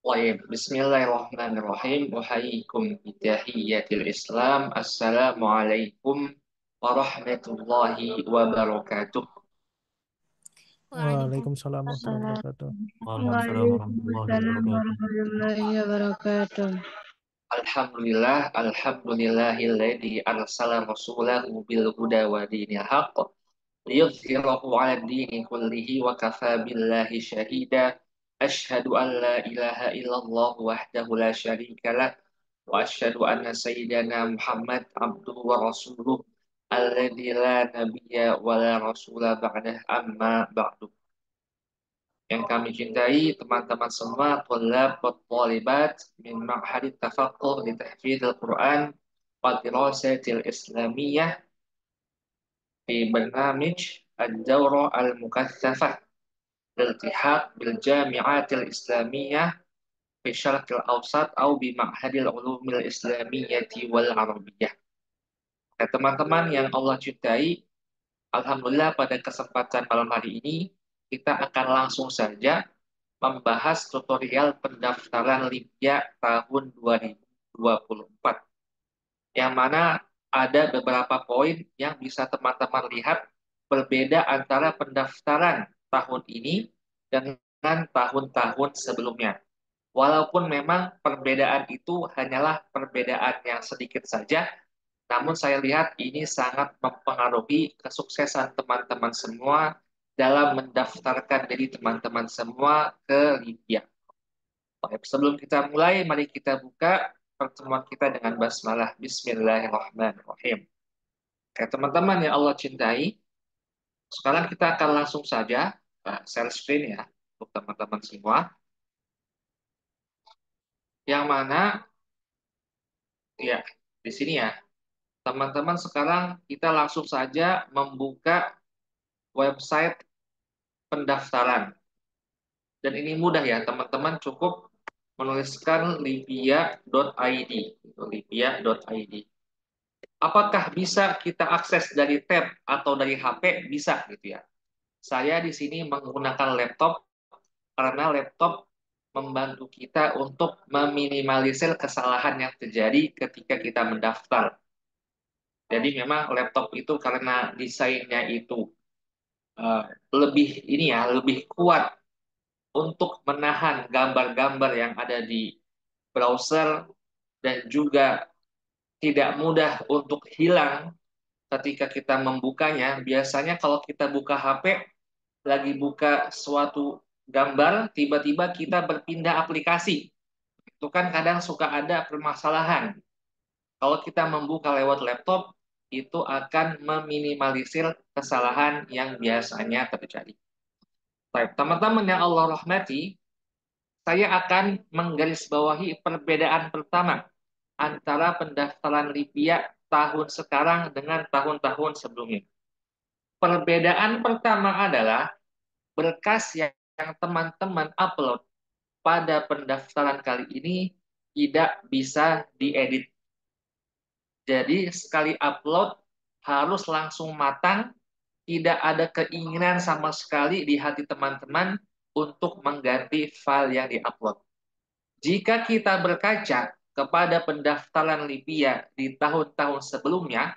Baik, Bismillahirrahmanirrahim. Wahaikum bitahiyatil Islam. Assalamualaikum warahmatullahi wabarakatuh. Waalaikumsalam warahmatullahi Waalaikumsalam wabarakatuh. Waalaikumsalam warahmatullahi wabarakatuh. warahmatullahi wabarakatuh. Alhamdulillahilladzi arsala rasulahu bil huda wa dinil haqq liyudhhirahu 'ala dini kullihi wa kafa billahi syahida. Asyhadu an la ilaha illallah wahdahu la syarika lah wa asyhadu anna sayyidana Muhammad abduhu wa rasuluh alladzi la nabiyya wa la rasula ba'dah amma ba'du. Yang kami cintai teman-teman semua thalab wa thalibat min ma'hadit tafaqquh li tahfidzil Quran wa dirasatil islamiyah fi barnamij ad-dawra al-mukaththafah liltihaq bil jami'atil islamiyah fi syarqil awsat au bi ma'hadil ulumil islamiyyati wal arabiyyah. Nah, teman-teman yang Allah cintai, alhamdulillah pada kesempatan malam hari ini kita akan langsung saja membahas tutorial pendaftaran Libya tahun 2024, yang mana ada beberapa poin yang bisa teman-teman lihat berbeda antara pendaftaran tahun ini dengan tahun-tahun sebelumnya. Walaupun memang perbedaan itu hanyalah perbedaan yang sedikit saja, namun saya lihat ini sangat mempengaruhi kesuksesan teman-teman semua dalam mendaftarkan diri teman-teman semua ke Libya. Baik, sebelum kita mulai, mari kita buka pertemuan kita dengan basmalah. Bismillahirrahmanirrahim. Oke, teman-teman yang Allah cintai, sekarang kita akan langsung saja share screen ya untuk teman-teman semua. Yang mana ya di sini ya, teman-teman sekarang kita langsung saja membuka website pendaftaran. Dan ini mudah ya, teman-teman cukup menuliskan libya.id, libya.id. Apakah bisa kita akses dari tab atau dari HP? Bisa gitu ya. Saya di sini menggunakan laptop karena laptop membantu kita untuk meminimalisir kesalahan yang terjadi ketika kita mendaftar. Jadi memang laptop itu karena desainnya itu eh, lebih ini ya, lebih kuat untuk menahan gambar-gambar yang ada di browser dan juga tidak mudah untuk hilang ketika kita membukanya. Biasanya kalau kita buka HP, lagi buka suatu gambar, tiba-tiba kita berpindah aplikasi. Itu kan kadang suka ada permasalahan. Kalau kita membuka lewat laptop, itu akan meminimalisir kesalahan yang biasanya terjadi. Baik, teman-teman yang Allah rahmati, saya akan menggarisbawahi perbedaan pertama antara pendaftaran Libya tahun sekarang dengan tahun-tahun sebelumnya. Perbedaan pertama adalah berkas yang teman-teman upload pada pendaftaran kali ini tidak bisa diedit. Jadi sekali upload harus langsung matang, tidak ada keinginan sama sekali di hati teman-teman untuk mengganti file yang diupload. Jika kita berkaca kepada pendaftaran Libya di tahun-tahun sebelumnya,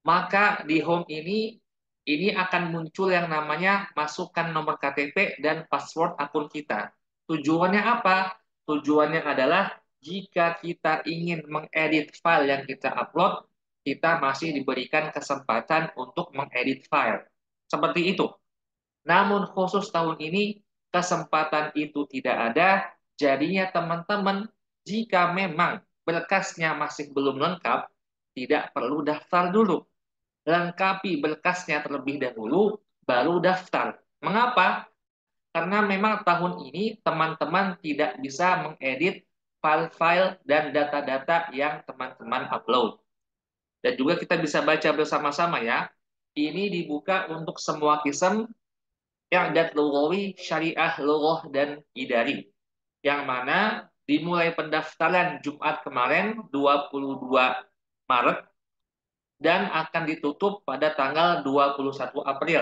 maka di home ini akan muncul yang namanya masukkan nomor KTP dan password akun kita. Tujuannya apa? Tujuannya adalah jika kita ingin mengedit file yang kita upload, kita masih diberikan kesempatan untuk mengedit file. Seperti itu. Namun khusus tahun ini kesempatan itu tidak ada, jadinya teman-teman jika memang berkasnya masih belum lengkap, tidak perlu daftar dulu. Lengkapi berkasnya terlebih dahulu, baru daftar. Mengapa? Karena memang tahun ini teman-teman tidak bisa mengedit file-file dan data-data yang teman-teman upload. Dan juga kita bisa baca bersama-sama ya. Ini dibuka untuk semua kism, i'dad lughawi, syariah, lughah, dan idari. Yang mana dimulai pendaftaran Jumat kemarin, 22 Maret, dan akan ditutup pada tanggal 21 April.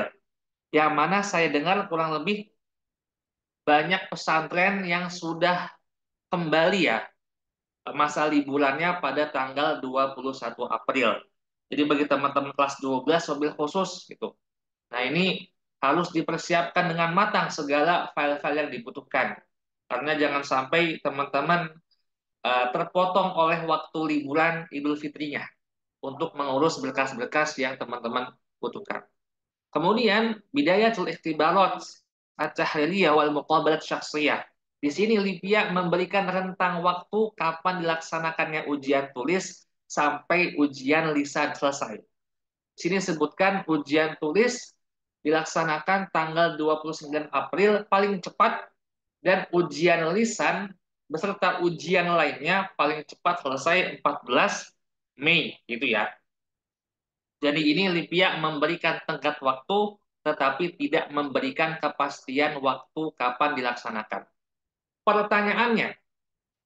Yang mana saya dengar kurang lebih banyak pesantren yang sudah kembali ya masa liburannya pada tanggal 21 April. Jadi bagi teman-teman kelas 12 mobil khusus gitu. Nah, ini harus dipersiapkan dengan matang segala file-file yang dibutuhkan. Karena jangan sampai teman-teman terpotong oleh waktu liburan Idul Fitrinya untuk mengurus berkas-berkas yang teman-teman butuhkan. Kemudian, bidayatul ikhtibarat at-tahliliyah wal muqabalat syakhsiyah. Di sini Livia memberikan rentang waktu kapan dilaksanakannya ujian tulis sampai ujian lisan selesai. Di sini sebutkan ujian tulis dilaksanakan tanggal 29 April paling cepat, dan ujian lisan beserta ujian lainnya paling cepat selesai 14 Mei gitu ya. Jadi ini Livia memberikan tenggat waktu tetapi tidak memberikan kepastian waktu kapan dilaksanakan. Pertanyaannya,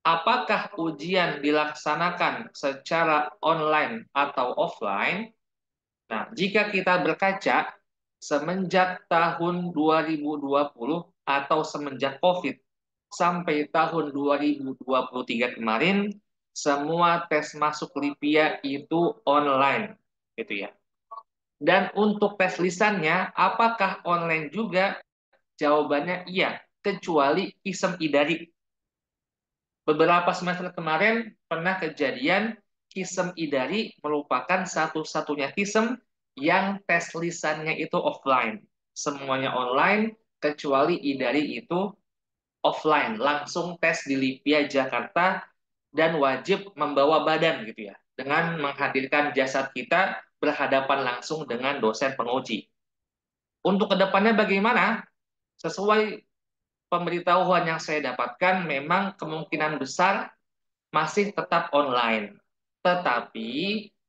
apakah ujian dilaksanakan secara online atau offline? Nah, jika kita berkaca semenjak tahun 2020 atau semenjak COVID sampai tahun 2023 kemarin, semua tes masuk Livia itu online, gitu ya. Dan untuk tes lisannya, apakah online juga? Jawabannya iya, kecuali Kisem Idari. Beberapa semester kemarin pernah kejadian Kisem Idari merupakan satu-satunya Kisem yang tes lisannya itu offline. Semuanya online, kecuali Idari itu offline. Langsung tes di Livia Jakarta dan wajib membawa badan gitu ya. Dengan menghadirkan jasad kita berhadapan langsung dengan dosen penguji. Untuk kedepannya bagaimana? Sesuai pemberitahuan yang saya dapatkan, memang kemungkinan besar masih tetap online. Tetapi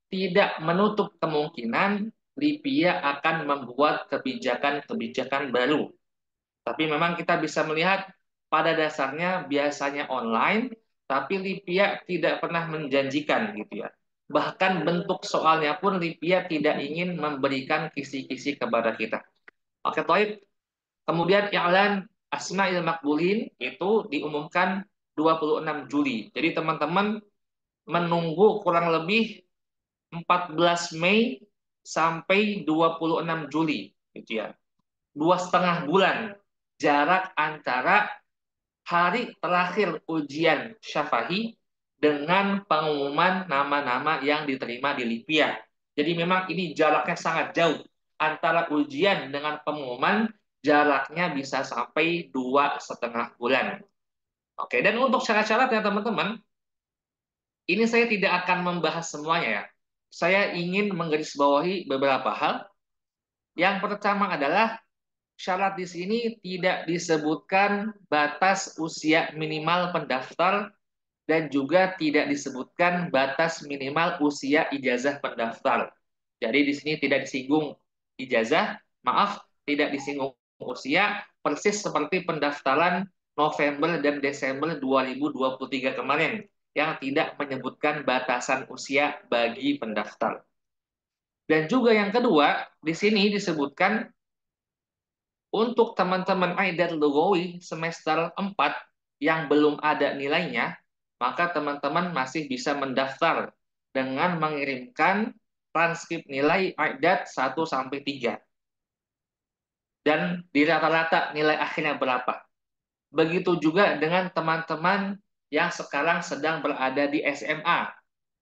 tidak menutup kemungkinan Livia akan membuat kebijakan-kebijakan baru. Tapi memang kita bisa melihat pada dasarnya biasanya online, tapi Livia tidak pernah menjanjikan gitu ya. Bahkan bentuk soalnya pun Livia tidak ingin memberikan kisi-kisi kepada kita. Oke, Toib. Kemudian i'lan Asma'il Makbulin itu diumumkan 26 Juli. Jadi teman-teman menunggu kurang lebih 14 Mei sampai 26 Juli gitu ya. 2,5 bulan jarak antara hari terakhir ujian syafahi dengan pengumuman nama-nama yang diterima di Livia. Jadi memang ini jaraknya sangat jauh. Antara ujian dengan pengumuman jaraknya bisa sampai 2,5 bulan. Oke, dan untuk syarat-syaratnya teman-teman, ini saya tidak akan membahas semuanya ya. Saya ingin menggarisbawahi beberapa hal. Yang pertama adalah syarat di sini tidak disebutkan batas usia minimal pendaftar dan juga tidak disebutkan batas minimal usia ijazah pendaftar. Jadi di sini tidak disinggung ijazah, maaf, tidak disinggung usia, persis seperti pendaftaran November dan Desember 2023 kemarin yang tidak menyebutkan batasan usia bagi pendaftar. Dan juga yang kedua, di sini disebutkan untuk teman-teman Aidat Lugawi semester 4 yang belum ada nilainya, maka teman-teman masih bisa mendaftar dengan mengirimkan transkrip nilai Aidat 1 sampai 3. Dan di rata-rata nilai akhirnya berapa. Begitu juga dengan teman-teman yang sekarang sedang berada di SMA,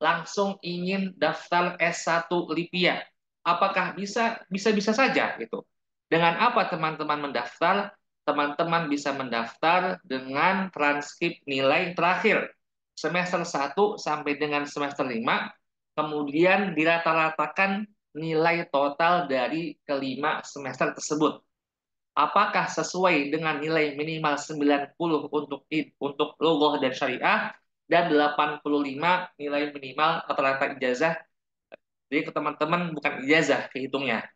langsung ingin daftar S1 Livia. Apakah bisa? Bisa-bisa saja gitu. Dengan apa teman-teman mendaftar? Teman-teman bisa mendaftar dengan transkrip nilai terakhir semester 1 sampai dengan semester 5, kemudian dirata-ratakan nilai total dari kelima semester tersebut. Apakah sesuai dengan nilai minimal 90 untuk lugah dan syariah dan 85 nilai minimal rata-rata ijazah. Jadi ke teman-teman bukan ijazah kehitungnya.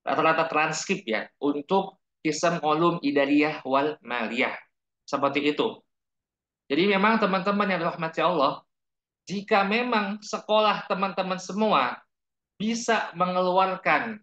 Rata-rata transkrip ya untuk Kisam Ulum Idariyah wal Maliyah. Seperti itu. Jadi memang teman-teman yang dirahmati Allah, jika memang sekolah teman-teman semua bisa mengeluarkan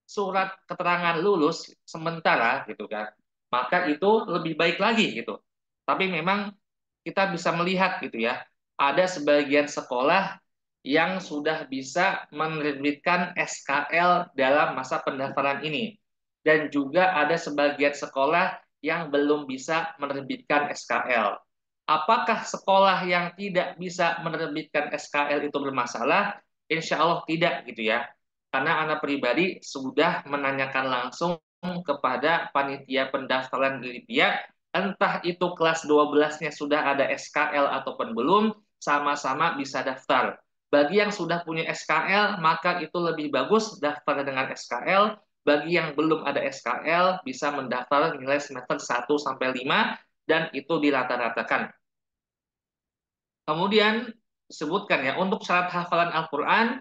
surat keterangan lulus sementara gitu kan, maka itu lebih baik lagi gitu. Tapi memang kita bisa melihat gitu ya, ada sebagian sekolah yang sudah bisa menerbitkan SKL dalam masa pendaftaran ini. Dan juga ada sebagian sekolah yang belum bisa menerbitkan SKL. Apakah sekolah yang tidak bisa menerbitkan SKL itu bermasalah? Insya Allah tidak gitu ya. Karena anak pribadi sudah menanyakan langsung kepada panitia pendaftaran di Lipia, entah itu kelas 12-nya sudah ada SKL ataupun belum, sama-sama bisa daftar. Bagi yang sudah punya SKL, maka itu lebih bagus daftar dengan SKL. Bagi yang belum ada SKL, bisa mendaftar nilai semester 1 sampai 5 dan itu dirata-ratakan. Kemudian disebutkan ya, untuk syarat hafalan Al-Quran,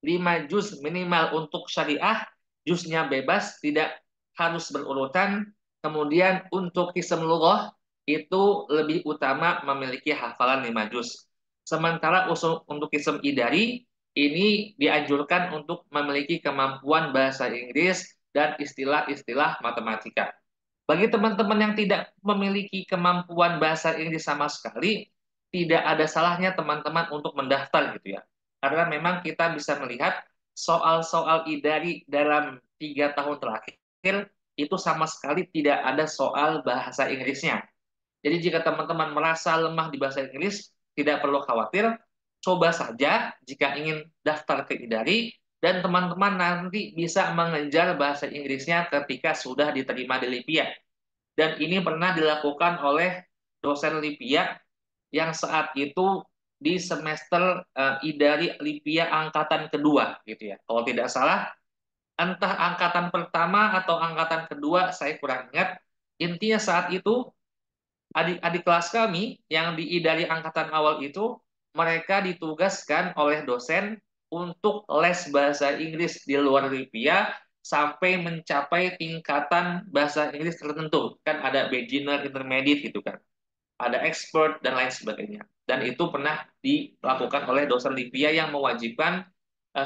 5 juz minimal untuk syariah, juznya bebas, tidak harus berurutan. Kemudian untuk kism lughah, itu lebih utama memiliki hafalan 5 juz. Sementara untuk kism idari, ini dianjurkan untuk memiliki kemampuan bahasa Inggris dan istilah-istilah matematika. Bagi teman-teman yang tidak memiliki kemampuan bahasa Inggris sama sekali, tidak ada salahnya teman-teman untuk mendaftar gitu ya. Karena memang kita bisa melihat soal-soal idari dalam 3 tahun terakhir itu sama sekali tidak ada soal bahasa Inggrisnya. Jadi jika teman-teman merasa lemah di bahasa Inggris, tidak perlu khawatir, coba saja jika ingin daftar ke idari, dan teman-teman nanti bisa mengejar bahasa Inggrisnya ketika sudah diterima di Lipia. Dan ini pernah dilakukan oleh dosen Lipia yang saat itu di semester Idari Lipia angkatan kedua gitu ya. Kalau tidak salah, entah angkatan pertama atau angkatan kedua, saya kurang ingat. Intinya saat itu adik-adik kelas kami yang di Idari angkatan awal itu, mereka ditugaskan oleh dosen untuk les bahasa Inggris di luar Lipia sampai mencapai tingkatan bahasa Inggris tertentu. Kan ada beginner, intermediate gitu kan. Ada expert dan lain sebagainya. Dan itu pernah dilakukan oleh dosen Lipia yang mewajibkan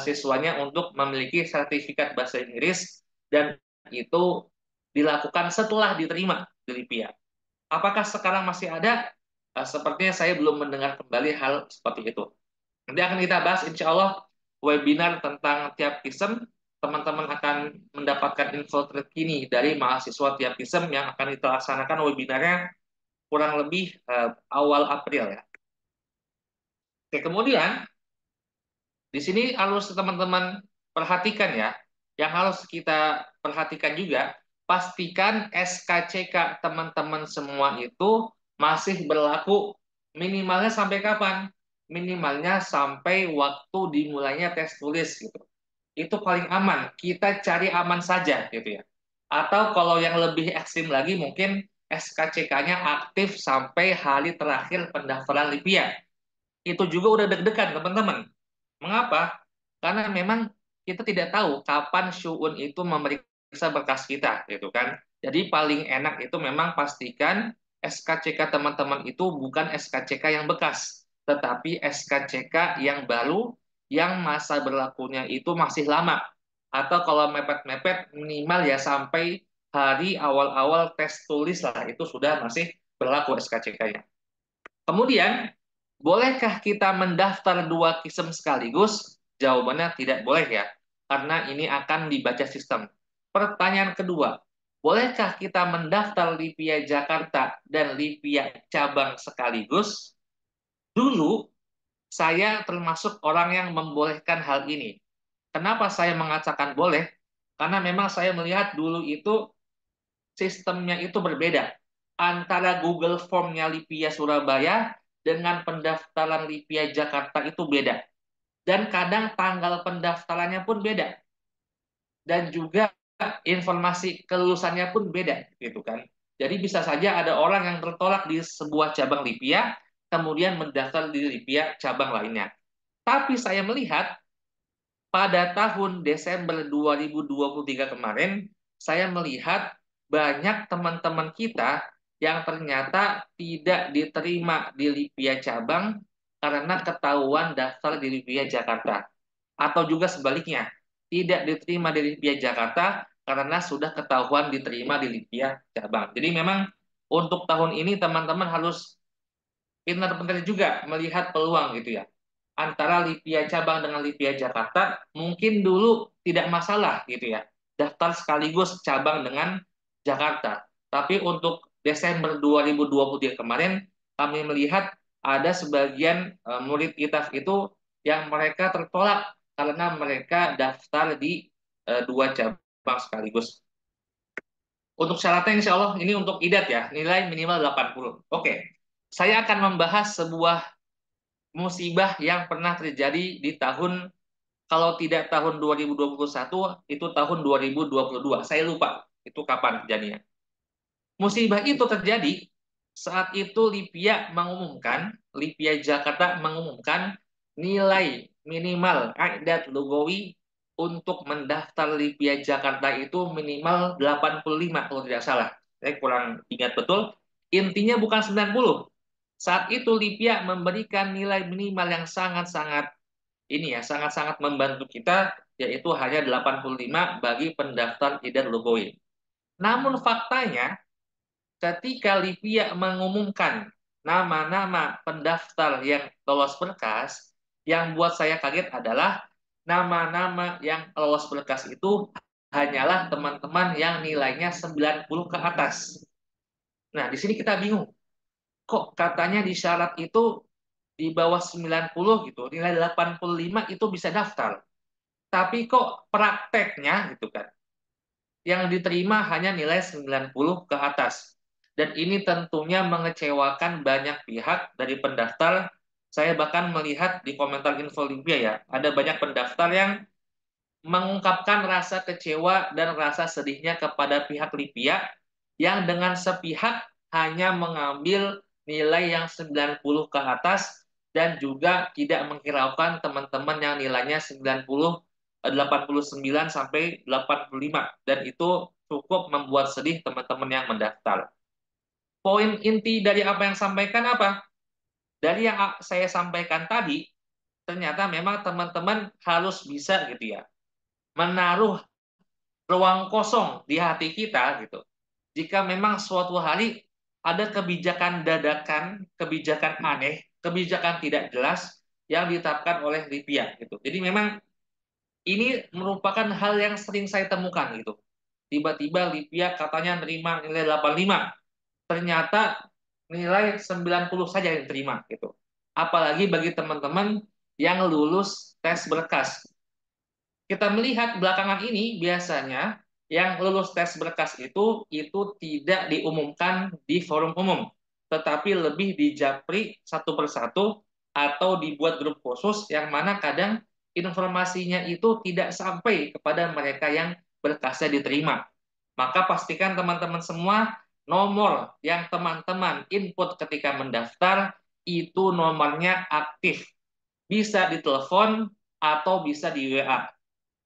siswanya untuk memiliki sertifikat bahasa Inggris, dan itu dilakukan setelah diterima di Lipia. Apakah sekarang masih ada? Sepertinya saya belum mendengar kembali hal seperti itu. Nanti akan kita bahas insya Allah webinar tentang tiap kism. Teman-teman akan mendapatkan info terkini dari mahasiswa tiap kism yang akan kita laksanakan webinarnya kurang lebih awal April ya. Oke, kemudian di sini harus teman-teman perhatikan ya. Yang harus kita perhatikan juga, pastikan SKCK teman-teman semua itu masih berlaku minimalnya sampai kapan? Minimalnya sampai waktu dimulainya tes tulis gitu. Itu paling aman. Kita cari aman saja gitu ya. Atau kalau yang lebih ekstrim lagi mungkin SKCK-nya aktif sampai hari terakhir pendaftaran Lipia. Itu juga udah deg-degan teman-teman. Mengapa? Karena memang kita tidak tahu kapan Syu'un itu memeriksa berkas kita, gitu kan. Jadi paling enak itu memang pastikan SKCK teman-teman itu bukan SKCK yang bekas, tetapi SKCK yang baru, yang masa berlakunya itu masih lama. Atau kalau mepet-mepet minimal ya sampai hari awal-awal tes tulis lah, itu sudah masih berlaku SKCK-nya. Kemudian, bolehkah kita mendaftar 2 kism sekaligus? Jawabannya tidak boleh ya, karena ini akan dibaca sistem. Pertanyaan kedua, bolehkah kita mendaftar Lipia Jakarta dan Lipia cabang sekaligus? Dulu, saya termasuk orang yang membolehkan hal ini. Kenapa saya mengatakan boleh? Karena memang saya melihat dulu itu sistemnya itu berbeda antara Google Form-nya Lipia Surabaya dengan pendaftaran Lipia Jakarta itu beda. Dan kadang tanggal pendaftarannya pun beda. Dan juga informasi kelulusannya pun beda gitu kan. Jadi bisa saja ada orang yang tertolak di sebuah cabang Lipia, kemudian mendaftar di Lipia cabang lainnya. Tapi saya melihat pada tahun Desember 2023 kemarin, saya melihat banyak teman-teman kita yang ternyata tidak diterima di Lipia cabang karena ketahuan daftar di Lipia Jakarta. Atau juga sebaliknya, tidak diterima di Lipia Jakarta karena sudah ketahuan diterima di Lipia cabang. Jadi memang untuk tahun ini teman-teman harus pintar-pintar juga melihat peluang gitu ya. Antara Lipia cabang dengan Lipia Jakarta mungkin dulu tidak masalah gitu ya. Daftar sekaligus cabang dengan Jakarta. Tapi untuk Desember 2023 kemarin kami melihat ada sebagian murid ITAF itu yang mereka tertolak karena mereka daftar di dua cabang sekaligus. Untuk syaratnya insya Allah ini untuk IDAT ya, nilai minimal 80. Oke, saya akan membahas sebuah musibah yang pernah terjadi di tahun, kalau tidak tahun 2021 itu tahun 2022. Saya lupa itu kapan kejadiannya. Musibah itu terjadi saat itu Lipia Jakarta mengumumkan nilai minimal Aidat Lugawi untuk mendaftar Lipia Jakarta itu minimal 85 kalau tidak salah. Saya kurang ingat betul. Intinya bukan 90. Saat itu Lipia memberikan nilai minimal yang sangat-sangat ini ya, sangat-sangat membantu kita, yaitu hanya 85 bagi pendaftar Aidat Lugawi. Namun faktanya ketika Livia mengumumkan nama-nama pendaftar yang lolos berkas, yang buat saya kaget adalah nama-nama yang lolos berkas itu hanyalah teman-teman yang nilainya 90 ke atas. Nah, di sini kita bingung. Kok katanya di syarat itu di bawah 90 gitu, nilai 85 itu bisa daftar. Tapi kok prakteknya gitu kan, yang diterima hanya nilai 90 ke atas. Dan ini tentunya mengecewakan banyak pihak dari pendaftar. Saya bahkan melihat di komentar info Limpia ya, ada banyak pendaftar yang mengungkapkan rasa kecewa dan rasa sedihnya kepada pihak Lipia yang dengan sepihak hanya mengambil nilai yang 90 ke atas dan juga tidak menghiraukan teman-teman yang nilainya 90, 89 sampai 85, dan itu cukup membuat sedih teman-teman yang mendaftar. Poin inti dari apa yang sampaikan apa? Dari yang saya sampaikan tadi, ternyata memang teman-teman harus bisa gitu ya, menaruh ruang kosong di hati kita gitu. Jika memang suatu hari ada kebijakan dadakan, kebijakan aneh, kebijakan tidak jelas yang ditetapkan oleh Lipia gitu. Jadi memang ini merupakan hal yang sering saya temukan gitu. Tiba-tiba Lipia katanya nerima nilai 85, ternyata nilai 90 saja yang diterima gitu. Apalagi bagi teman-teman yang lulus tes berkas. Kita melihat belakangan ini biasanya yang lulus tes berkas itu tidak diumumkan di forum umum, tetapi lebih dijapri satu persatu atau dibuat grup khusus yang mana kadang informasinya itu tidak sampai kepada mereka yang berkasnya diterima. Maka pastikan teman-teman semua nomor yang teman-teman input ketika mendaftar itu nomornya aktif. Bisa ditelepon atau bisa di WA.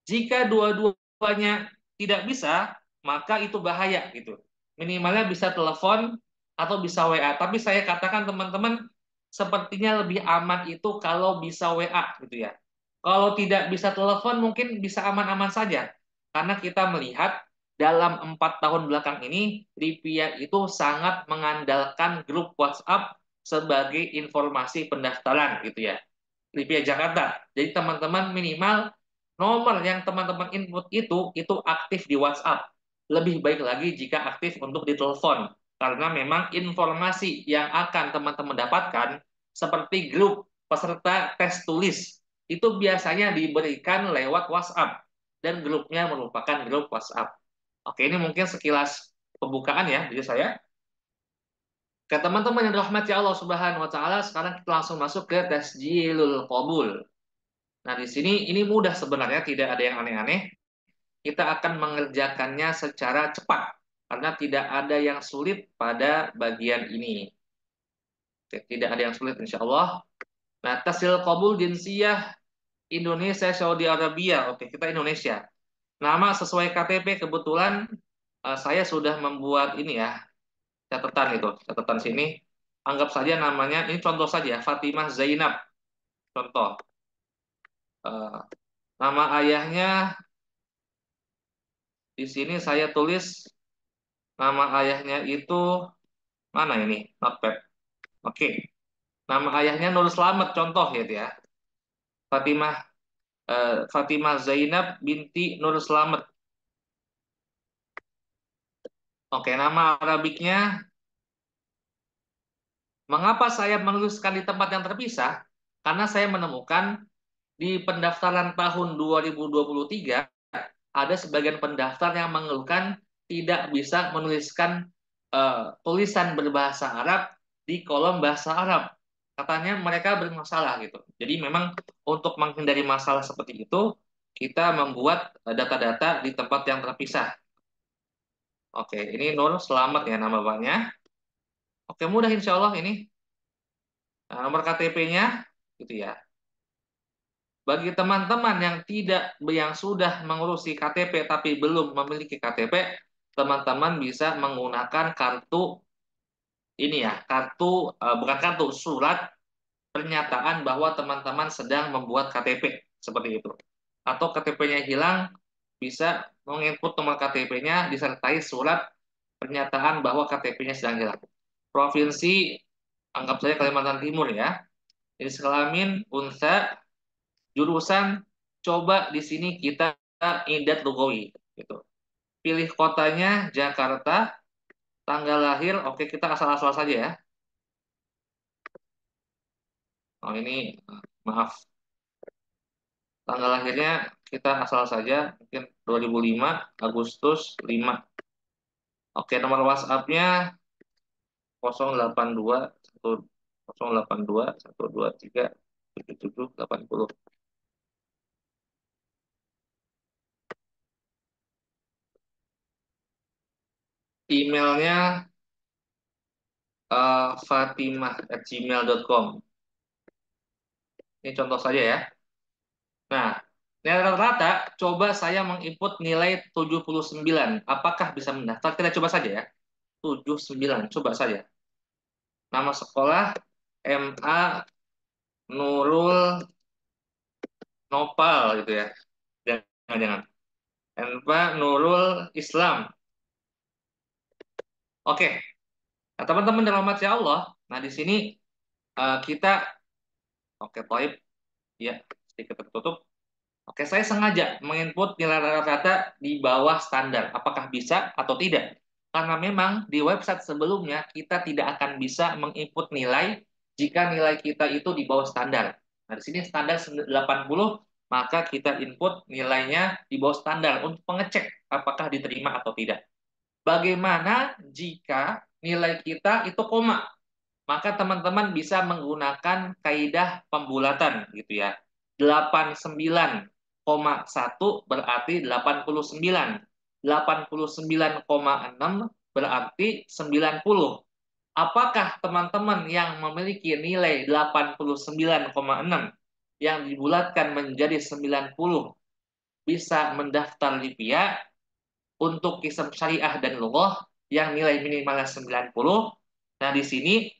Jika dua-duanya tidak bisa, maka itu bahaya gitu. Minimalnya bisa telepon atau bisa WA. Tapi saya katakan teman-teman, sepertinya lebih aman itu kalau bisa WA gitu ya. Kalau tidak bisa telepon mungkin bisa aman-aman saja. Karena kita melihat dalam 4 tahun belakang ini, Lipia itu sangat mengandalkan grup WhatsApp sebagai informasi pendaftaran gitu ya. Lipia Jakarta. Jadi teman-teman minimal nomor yang teman-teman input itu aktif di WhatsApp. Lebih baik lagi jika aktif untuk ditelepon. Karena memang informasi yang akan teman-teman dapatkan seperti grup peserta tes tulis itu biasanya diberikan lewat WhatsApp dan grupnya merupakan grup WhatsApp. Oke, ini mungkin sekilas pembukaan ya dari saya. Ke teman-teman yang dirahmati Allah Subhanahu wa taala, sekarang kita langsung masuk ke tasjilul qabul. Nah, di sini ini mudah sebenarnya, tidak ada yang aneh-aneh. Kita akan mengerjakannya secara cepat karena tidak ada yang sulit pada bagian ini. Oke, tidak ada yang sulit insya Allah. Nah, tasjil qabul jinsiyah Indonesia Saudi Arabia. Oke, kita Indonesia. Nama sesuai KTP kebetulan saya sudah membuat ini ya, catatan itu, catatan sini. Anggap saja namanya, ini contoh saja, Fatimah Zainab. Contoh. Eh, Nama ayahnya Di sini saya tulis nama ayahnya itu mana ini? Notepad. Oke. Nama ayahnya Nur Slamet contoh gitu ya. Fatimah Fatimah Zainab binti Nur Slamet. Oke, nama Arabiknya. Mengapa saya menuliskan di tempat yang terpisah? Karena saya menemukan di pendaftaran tahun 2023 ada sebagian pendaftar yang mengeluhkan tidak bisa menuliskan tulisan berbahasa Arab di kolom bahasa Arab. Katanya mereka bermasalah gitu. Jadi memang untuk menghindari masalah seperti itu, kita membuat data-data di tempat yang terpisah. Oke, ini Nur Selamat ya nama bapaknya. Oke, mudah insya Allah ini. Nah, nomor KTP-nya gitu ya. Bagi teman-teman yang sudah mengurusi KTP tapi belum memiliki KTP, teman-teman bisa menggunakan kartu ini ya, bukan kartu, surat pernyataan bahwa teman-teman sedang membuat KTP seperti itu. Atau KTP-nya hilang, bisa menginput nomor KTP-nya disertai surat pernyataan bahwa KTP-nya sedang hilang. Provinsi, anggap saja Kalimantan Timur ya. Jenis kelamin unsa, jurusan coba di sini kita Indat Lugawi gitu. Pilih kotanya Jakarta, tanggal lahir oke kita asal-asal saja ya. Oh ini maaf, tanggal lahirnya kita asal saja mungkin 2005 Agustus 5. Oke, nomor WhatsApp-nya 082 082 123 7780. Emailnya fatimah@gmail.com. Ini contoh saja ya. Nah, nilai rata-rata coba saya menginput nilai 79. Apakah bisa mendaftar? Kita coba saja ya. 79, coba saja. Nama sekolah MA Nurul Nopal gitu ya. Jangan-jangan. MA Nurul Islam. Oke. Nah, teman-teman dalam rahmat Allah. Nah, di sini kita oke, Toib ya, sedikit tertutup. Oke, saya sengaja menginput nilai rata-rata di bawah standar. Apakah bisa atau tidak? Karena memang di website sebelumnya kita tidak akan bisa menginput nilai jika nilai kita itu di bawah standar. Nah, di sini standar 80, maka kita input nilainya di bawah standar untuk mengecek apakah diterima atau tidak. Bagaimana jika nilai kita itu koma? Maka teman-teman bisa menggunakan kaidah pembulatan gitu ya. 89,1 berarti 89. 89,6 berarti 90. Apakah teman-teman yang memiliki nilai 89,6 yang dibulatkan menjadi 90 bisa mendaftar di PIA untuk kisah syariah dan lughah yang nilai minimalnya 90? Nah, di sini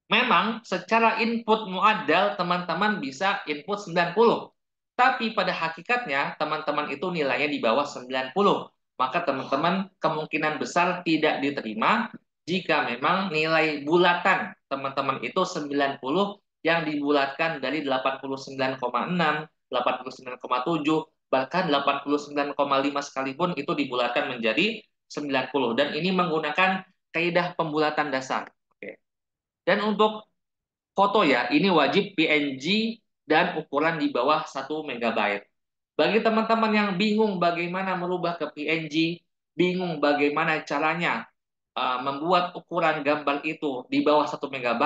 memang secara input muadal teman-teman bisa input 90. Tapi pada hakikatnya teman-teman itu nilainya di bawah 90. Maka teman-teman kemungkinan besar tidak diterima jika memang nilai bulatan teman-teman itu 90 yang dibulatkan dari 89,6, 89,7, bahkan 89,5 sekalipun itu dibulatkan menjadi 90. Dan ini menggunakan kaidah pembulatan dasar. Oke. Dan untuk foto ya, ini wajib PNG dan ukuran di bawah 1 MB. Bagi teman-teman yang bingung bagaimana merubah ke PNG, bingung bagaimana caranya membuat ukuran gambar itu di bawah 1 MB,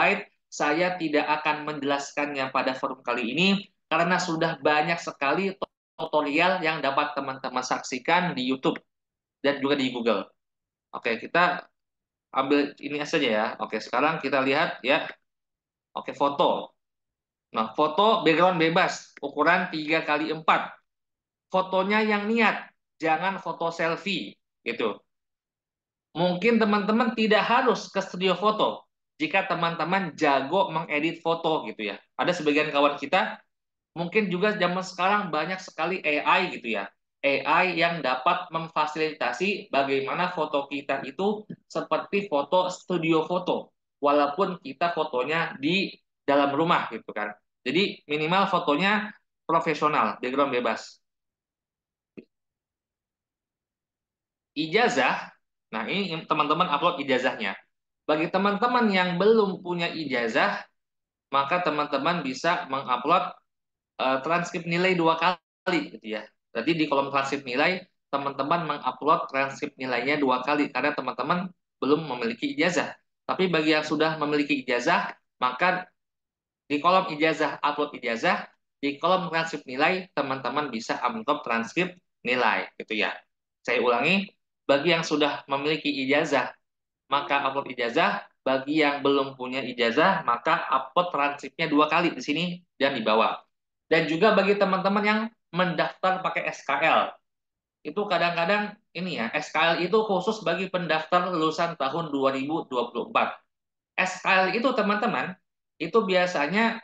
saya tidak akan menjelaskannya pada forum kali ini karena sudah banyak sekali tutorial yang dapat teman-teman saksikan di YouTube dan juga di Google. Oke, kita ambil ini saja ya. Oke, sekarang kita lihat ya. Oke, foto. Nah, foto background bebas, ukuran 3x4. Fotonya yang niat, jangan foto selfie gitu. Mungkin teman-teman tidak harus ke studio foto jika teman-teman jago mengedit foto gitu ya. Ada sebagian kawan kita mungkin juga zaman sekarang banyak sekali AI gitu ya. AI yang dapat memfasilitasi bagaimana foto kita itu seperti foto studio foto, walaupun kita fotonya di dalam rumah gitu kan. Jadi minimal fotonya profesional, background bebas. Ijazah, nah ini teman-teman upload ijazahnya. Bagi teman-teman yang belum punya ijazah, maka teman-teman bisa mengupload transkrip nilai 2 kali gitu ya. Jadi di kolom transkrip nilai, teman-teman mengupload transkrip nilainya 2 kali karena teman-teman belum memiliki ijazah. Tapi bagi yang sudah memiliki ijazah, maka di kolom ijazah upload ijazah, di kolom transkrip nilai teman-teman bisa upload transkrip nilai gitu ya. Saya ulangi, bagi yang sudah memiliki ijazah maka upload ijazah, bagi yang belum punya ijazah maka upload transkripnya 2 kali di sini dan di bawah. Dan juga bagi teman-teman yang mendaftar pakai SKL, itu kadang-kadang ini ya, SKL itu khusus bagi pendaftar lulusan tahun 2024. SKL itu teman-teman, itu biasanya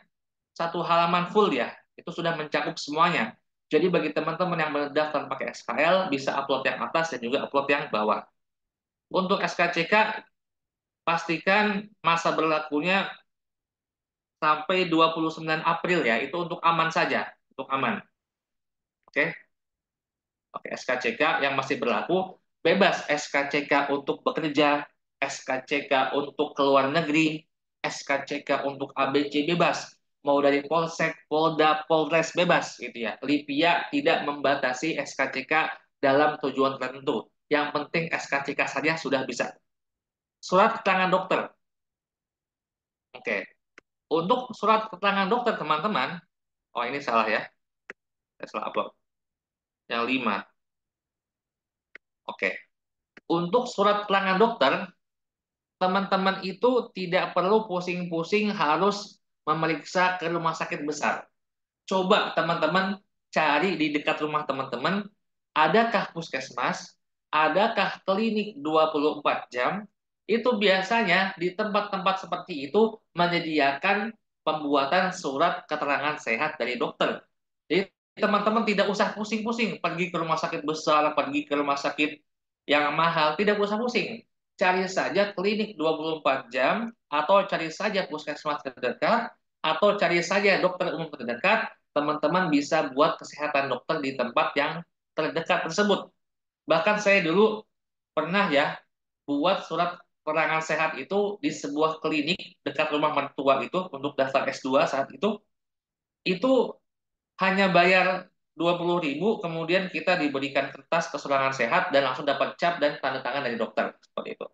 1 halaman full ya, itu sudah mencakup semuanya. Jadi bagi teman-teman yang mendaftar pakai SKL, bisa upload yang atas dan juga upload yang bawah. Untuk SKCK, pastikan masa berlakunya sampai 29 April ya, itu untuk aman saja, untuk aman. Oke, oke SKCK yang masih berlaku, bebas SKCK untuk bekerja, SKCK untuk keluar negeri, SKCK untuk ABC bebas, mau dari Polsek, Polda, Polres bebas gitu ya. Lipia tidak membatasi SKCK dalam tujuan tertentu. Yang penting SKCK saja sudah bisa. Surat keterangan dokter. Oke. Untuk surat keterangan dokter teman-teman, oh ini salah ya, saya salah upload. Yang 5. Oke. Untuk surat keterangan dokter, teman-teman itu tidak perlu pusing-pusing harus memeriksa ke rumah sakit besar. Coba teman-teman cari di dekat rumah teman-teman, adakah puskesmas, adakah klinik 24 jam, itu biasanya di tempat-tempat seperti itu menyediakan pembuatan surat keterangan sehat dari dokter. Jadi teman-teman tidak usah pusing-pusing pergi ke rumah sakit besar, pergi ke rumah sakit yang mahal, tidak usah pusing. Cari saja klinik 24 jam, atau cari saja puskesmas terdekat, atau cari saja dokter umum terdekat, teman-teman bisa buat kesehatan dokter di tempat yang terdekat tersebut. Bahkan saya dulu pernah ya buat surat keterangan sehat itu di sebuah klinik dekat rumah mertua itu untuk daftar S2 saat itu hanya bayar 20.000, kemudian kita diberikan kertas keterangan sehat dan langsung dapat cap dan tanda tangan dari dokter seperti itu.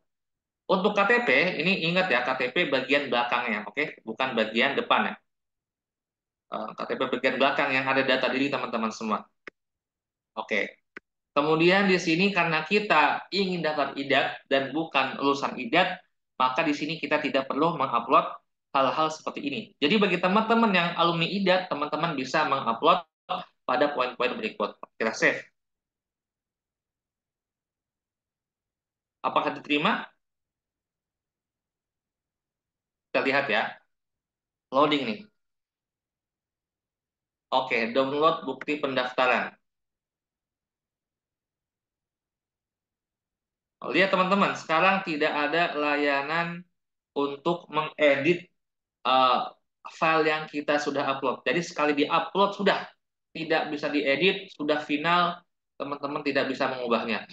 Untuk KTP, ini ingat ya, KTP bagian belakangnya, oke, bukan bagian depan ya. KTP bagian belakang yang ada data diri teman-teman semua. Oke. Kemudian di sini karena kita ingin daftar IDAT dan bukan lulusan IDAT, maka di sini kita tidak perlu mengupload hal-hal seperti ini. Jadi bagi teman-teman yang alumni IDAT, teman-teman bisa mengupload pada poin-poin berikut. Kita save. Apakah diterima? Kita lihat ya. Loading nih. Oke, download bukti pendaftaran. Lihat teman-teman, sekarang tidak ada layanan untuk mengedit uh, file yang kita sudah upload. Jadi sekali di-upload sudah tidak bisa diedit, sudah final, teman-teman tidak bisa mengubahnya.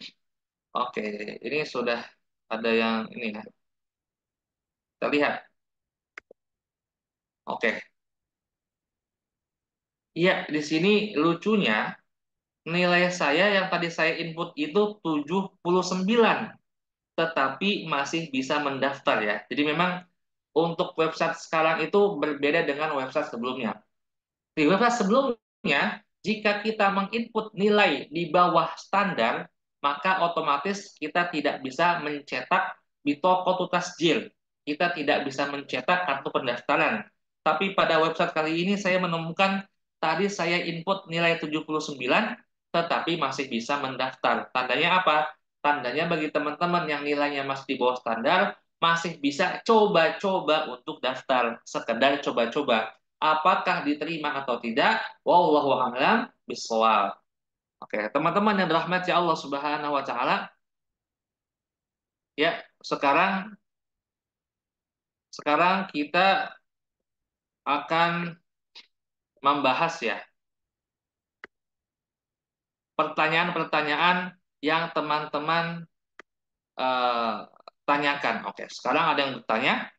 Oke, ini sudah ada yang ini ya. Kita lihat. Oke. Iya, di sini lucunya nilai saya yang tadi saya input itu 79, tetapi masih bisa mendaftar ya. Jadi memang untuk website sekarang itu berbeda dengan website sebelumnya. Di website sebelumnya, jika kita menginput nilai di bawah standar, maka otomatis kita tidak bisa mencetak di toko tutasjil. Kita tidak bisa mencetak kartu pendaftaran. Tapi pada website kali ini saya menemukan tadi saya input nilai 79, tetapi masih bisa mendaftar. Tandanya apa? Tandanya bagi teman-teman yang nilainya masih di bawah standar, masih bisa coba-coba untuk daftar. Sekedar coba-coba apakah diterima atau tidak, wallahu a'lam bishawab. Oke, teman-teman yang dirahmati Allah Subhanahu wa taala, ya, sekarang sekarang kita akan membahas ya pertanyaan-pertanyaan yang teman-teman eh, tanyakan. Oke, sekarang ada yang bertanya,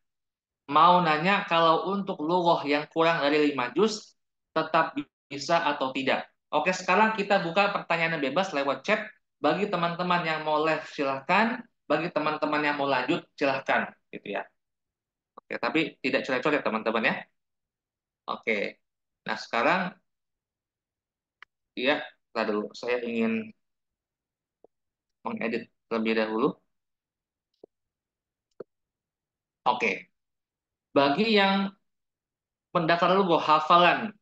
mau nanya kalau untuk lugah yang kurang dari 5 juz tetap bisa atau tidak. Oke, sekarang kita buka pertanyaan yang bebas lewat chat. Bagi teman-teman yang mau live silahkan, bagi teman-teman yang mau lanjut silahkan, gitu ya. Oke, tapi tidak coret-coret teman-teman ya. Oke, nah sekarang ya, tadi dulu saya ingin mengedit terlebih dahulu. Oke, bagi yang pendaftar lugah hafalan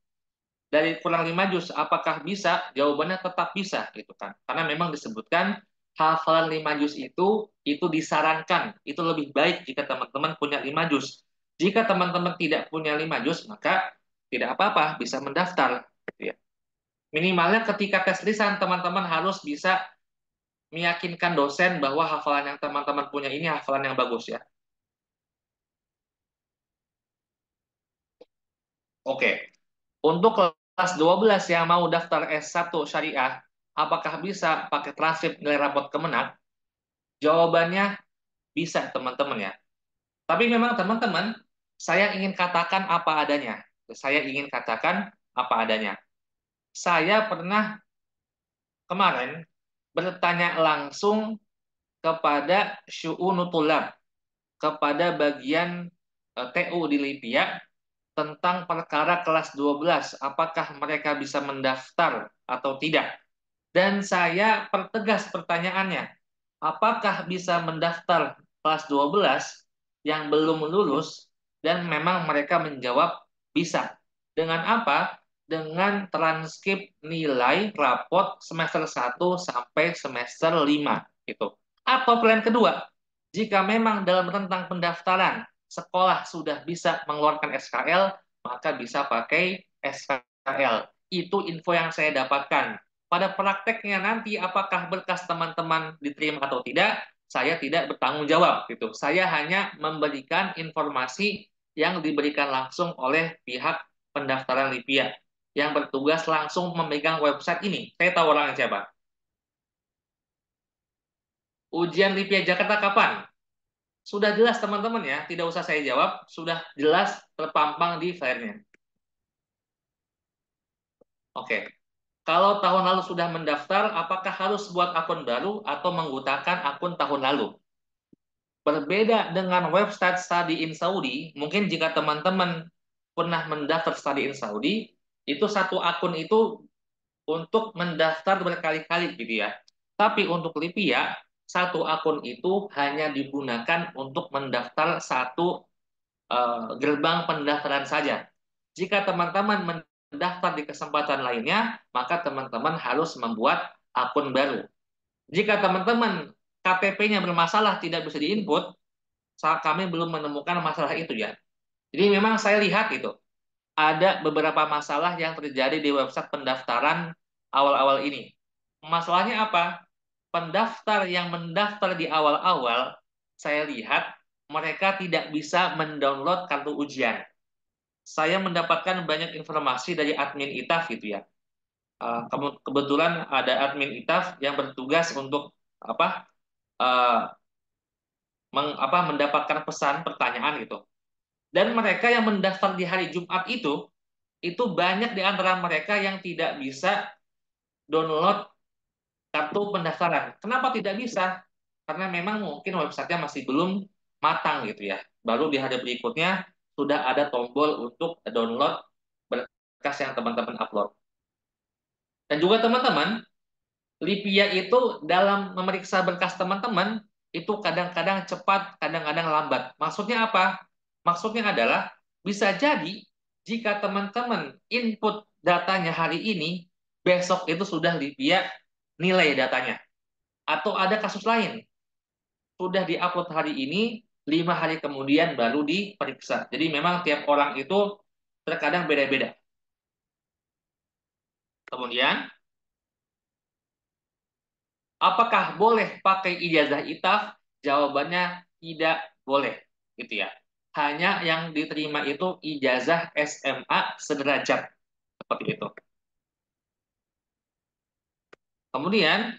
dari kurang 5 juz, apakah bisa? Jawabannya tetap bisa, gitu kan. Karena memang disebutkan hafalan 5 juz itu disarankan, itu lebih baik jika teman-teman punya 5 juz. Jika teman-teman tidak punya 5 juz, maka tidak apa-apa, bisa mendaftar, gitu ya. Minimalnya ketika tes lisan, teman-teman harus bisa meyakinkan dosen bahwa hafalan yang teman-teman punya ini hafalan yang bagus ya. Oke, untuk kelas 12 yang mau daftar S1 Syariah, apakah bisa pakai transkrip nilai rapot Kemenak? Jawabannya bisa, teman-teman ya. Tapi memang teman-teman, saya ingin katakan apa adanya. Saya ingin katakan apa adanya. Saya pernah kemarin bertanya langsung kepada Syu'unutulab, kepada bagian TU di Lipia, tentang perkara kelas 12, apakah mereka bisa mendaftar atau tidak. Dan saya pertegas pertanyaannya, apakah bisa mendaftar kelas 12 yang belum lulus, dan memang mereka menjawab bisa. Dengan apa? Dengan transkrip nilai rapot semester 1 sampai semester 5 gitu. Atau plan kedua, jika memang dalam rentang pendaftaran sekolah sudah bisa mengeluarkan SKL, maka bisa pakai SKL. Itu info yang saya dapatkan. Pada prakteknya nanti apakah berkas teman-teman diterima atau tidak, saya tidak bertanggung jawab gitu. Saya hanya memberikan informasi yang diberikan langsung oleh pihak pendaftaran Lipia yang bertugas langsung memegang website ini. Saya tahu orangnya siapa. Ujian Lipia Jakarta kapan? Sudah jelas teman-teman ya, tidak usah saya jawab, sudah jelas terpampang di filenya. Oke. Kalau tahun lalu sudah mendaftar, apakah harus buat akun baru atau menggunakan akun tahun lalu? Berbeda dengan website Study in Saudi, mungkin jika teman-teman pernah mendaftar Study in Saudi, itu satu akun itu untuk mendaftar berkali-kali gitu ya. Tapi untuk Lipia, satu akun itu hanya digunakan untuk mendaftar satu gerbang pendaftaran saja. Jika teman-teman mendaftar di kesempatan lainnya, maka teman-teman harus membuat akun baru. Jika teman-teman KTP-nya bermasalah tidak bisa diinput, kami belum menemukan masalah itu ya. Jadi memang saya lihat itu ada beberapa masalah yang terjadi di website pendaftaran awal-awal ini. Masalahnya apa? Pendaftar yang mendaftar di awal-awal, saya lihat mereka tidak bisa mendownload kartu ujian. Saya mendapatkan banyak informasi dari admin ITAF gitu ya. Kebetulan ada admin ITAF yang bertugas untuk apa? eh, mendapatkan pesan pertanyaan gitu. Dan mereka yang mendaftar di hari Jumat itu banyak di antara mereka yang tidak bisa download kartu pendaftaran. Kenapa tidak bisa? Karena memang mungkin websitenya masih belum matang gitu ya. Baru di hari berikutnya sudah ada tombol untuk download berkas yang teman-teman upload. Dan juga teman-teman, Lipia itu dalam memeriksa berkas teman-teman itu kadang-kadang cepat, kadang-kadang lambat. Maksudnya apa? Maksudnya adalah bisa jadi jika teman-teman input datanya hari ini, besok itu sudah Lipia nilai datanya. Atau ada kasus lain, sudah diupload hari ini, 5 hari kemudian baru diperiksa. Jadi memang tiap orang itu terkadang beda-beda. Kemudian Apakah boleh pakai ijazah ITAF? Jawabannya tidak boleh, gitu ya. Hanya yang diterima itu ijazah SMA sederajat, seperti itu. Kemudian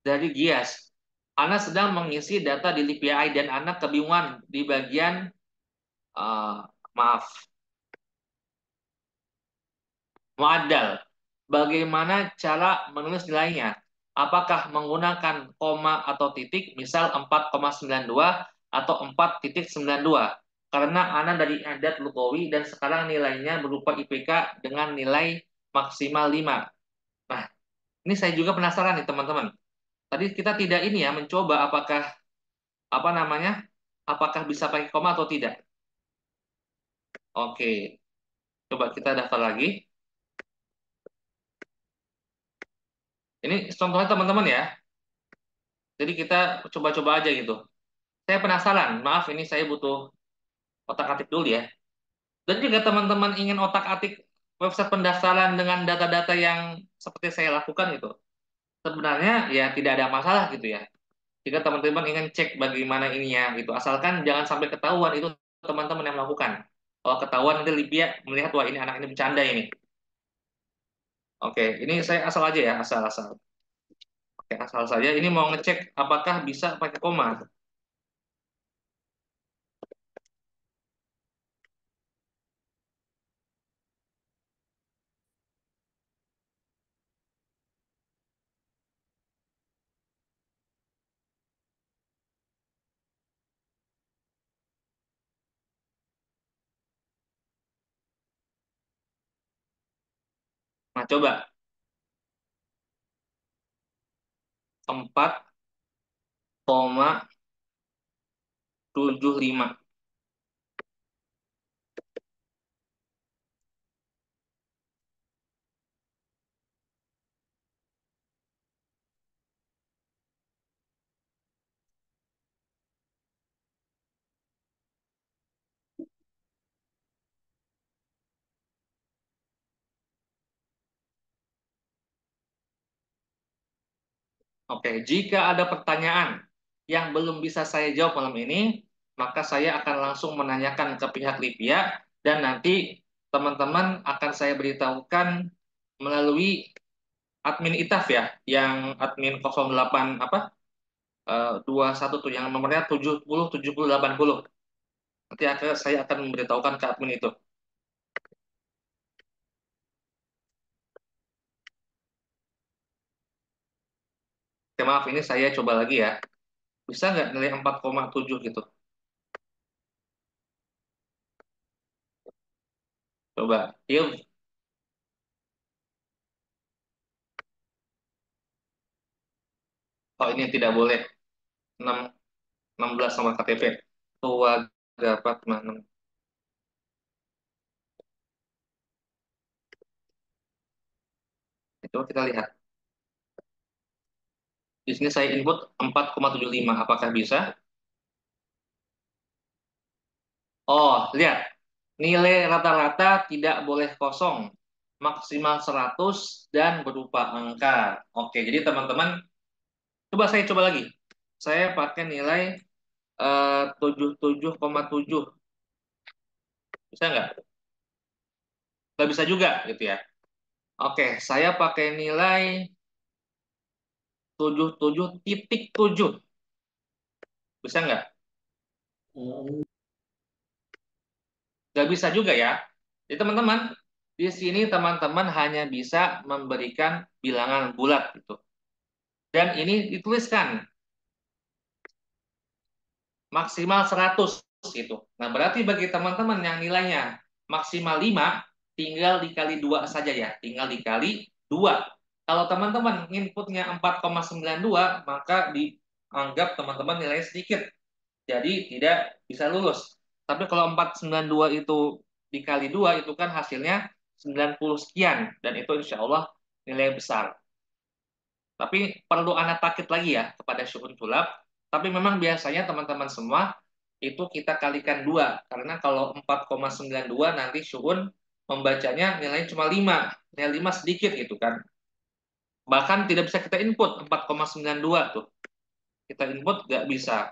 dari Gias, Ana sedang mengisi data di LIPI dan Ana kebingungan di bagian eh, maaf, muadal. Bagaimana cara menulis nilainya? Apakah menggunakan koma atau titik, misal 4,92 atau 4,92? Karena Ana dari adat Lugawi dan sekarang nilainya berupa IPK dengan nilai maksimal 5. Nah, ini saya juga penasaran nih teman-teman. Tadi kita tidak ini ya mencoba apakah apa namanya? Apakah bisa pakai koma atau tidak? Oke, coba kita daftar lagi. Ini contohnya teman-teman ya. Jadi kita coba-coba aja gitu. Saya penasaran, maaf ini saya butuh otak-atik dulu ya. Dan juga teman-teman ingin otak-atik website pendaftaran dengan data-data yang seperti saya lakukan itu. Sebenarnya ya tidak ada masalah gitu ya. Jika teman-teman ingin cek bagaimana ininya gitu. Asalkan jangan sampai ketahuan itu teman-teman yang melakukan. Kalau ketahuan nanti Libya melihat wah ini anak ini bercanda ini. Oke, ini saya asal aja ya, asal-asal. Oke, asal saja. Ini mau ngecek apakah bisa pakai koma. Nah, coba 4,75. Oke, jika ada pertanyaan yang belum bisa saya jawab malam ini, maka saya akan langsung menanyakan ke pihak Lipia dan nanti teman-teman akan saya beritahukan melalui admin ITAF ya, yang admin 08 apa 21 tuh yang nomornya 70 70 80. Nanti saya akan memberitahukan ke admin itu. Oke, maaf ini saya coba lagi ya. Bisa nggak nilai 4,7 gitu? Coba. Yuk. Oh ini tidak boleh. 6 16 nomor KTP. Tua dapat mana? Itu kita lihat. Di sini saya input 4,75. Apakah bisa? Oh, lihat. Nilai rata-rata tidak boleh kosong. Maksimal 100 dan berupa angka. Oke, jadi teman-teman, saya coba lagi. Saya pakai nilai 77,7. Bisa nggak? Nggak bisa juga, gitu ya. Oke, saya pakai nilai 77,7. Bisa nggak? Nggak bisa juga ya. Jadi teman-teman, di sini teman-teman hanya bisa memberikan bilangan bulat gitu. Dan ini dituliskan maksimal 100 gitu. Nah, berarti bagi teman-teman yang nilainya maksimal 5, tinggal dikali 2 saja ya. Tinggal dikali 2. Kalau teman-teman inputnya 4,92, maka dianggap teman-teman nilainya sedikit. Jadi tidak bisa lulus. Tapi kalau 492 itu dikali 2 itu kan hasilnya 90 sekian dan itu insya Allah nilai besar. Tapi perlu anak takit lagi ya kepada syuhun tulab. Tapi memang biasanya teman-teman semua itu kita kalikan 2 karena kalau 4,92 nanti syuhun membacanya nilainya cuma 5. Nilai 5 sedikit gitu kan. Bahkan tidak bisa kita input 4,92 tuh. Kita input nggak bisa,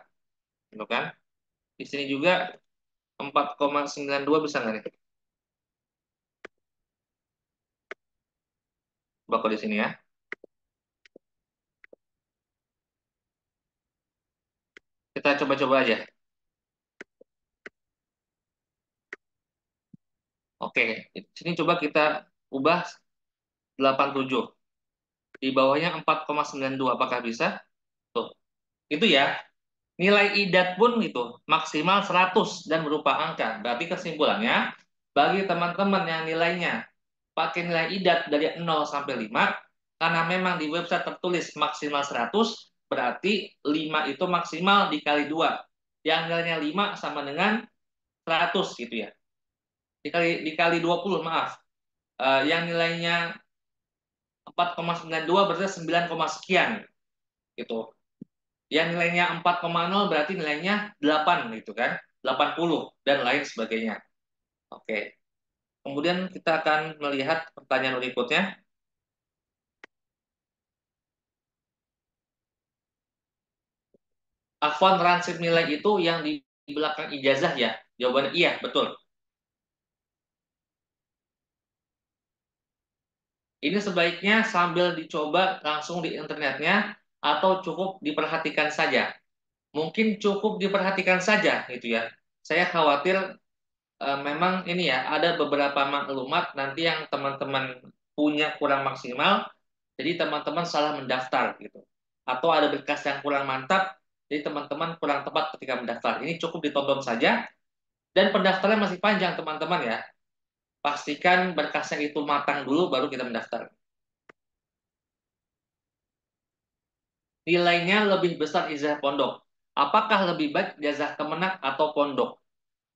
gitu kan. Di sini juga 4,92 bisa nggak nih? Coba di sini ya. Kita coba-coba aja. Oke, di sini coba kita ubah 87. Di bawahnya 4,92. Apakah bisa? Tuh. Itu ya. Nilai IDAT pun itu maksimal 100 dan berupa angka. Berarti kesimpulannya, bagi teman-teman yang nilainya pakai nilai IDAT dari 0 sampai 5, karena memang di website tertulis maksimal 100, berarti 5 itu maksimal dikali 2. Yang nilainya 5 sama dengan 100 gitu ya. Dikali 20, maaf. Yang nilainya 4,92 berarti 9, sekian gitu. Yang nilainya 4,0 berarti nilainya 8 gitu kan. 80 dan lain sebagainya. Oke. Kemudian kita akan melihat pertanyaan berikutnya. Afwan, transit nilai itu yang di belakang ijazah ya? Jawabannya iya, betul. Ini sebaiknya sambil dicoba langsung di internetnya atau cukup diperhatikan saja. Mungkin cukup diperhatikan saja gitu ya. Saya khawatir memang ini ya, ada beberapa maklumat nanti yang teman-teman punya kurang maksimal, jadi teman-teman salah mendaftar gitu. Atau ada berkas yang kurang mantap, jadi teman-teman kurang tepat ketika mendaftar. Ini cukup ditonton saja, dan pendaftaran masih panjang teman-teman ya. Pastikan berkasnya itu matang dulu, baru kita mendaftar. Nilainya lebih besar ijazah pondok. Apakah lebih baik ijazah kemenak atau pondok?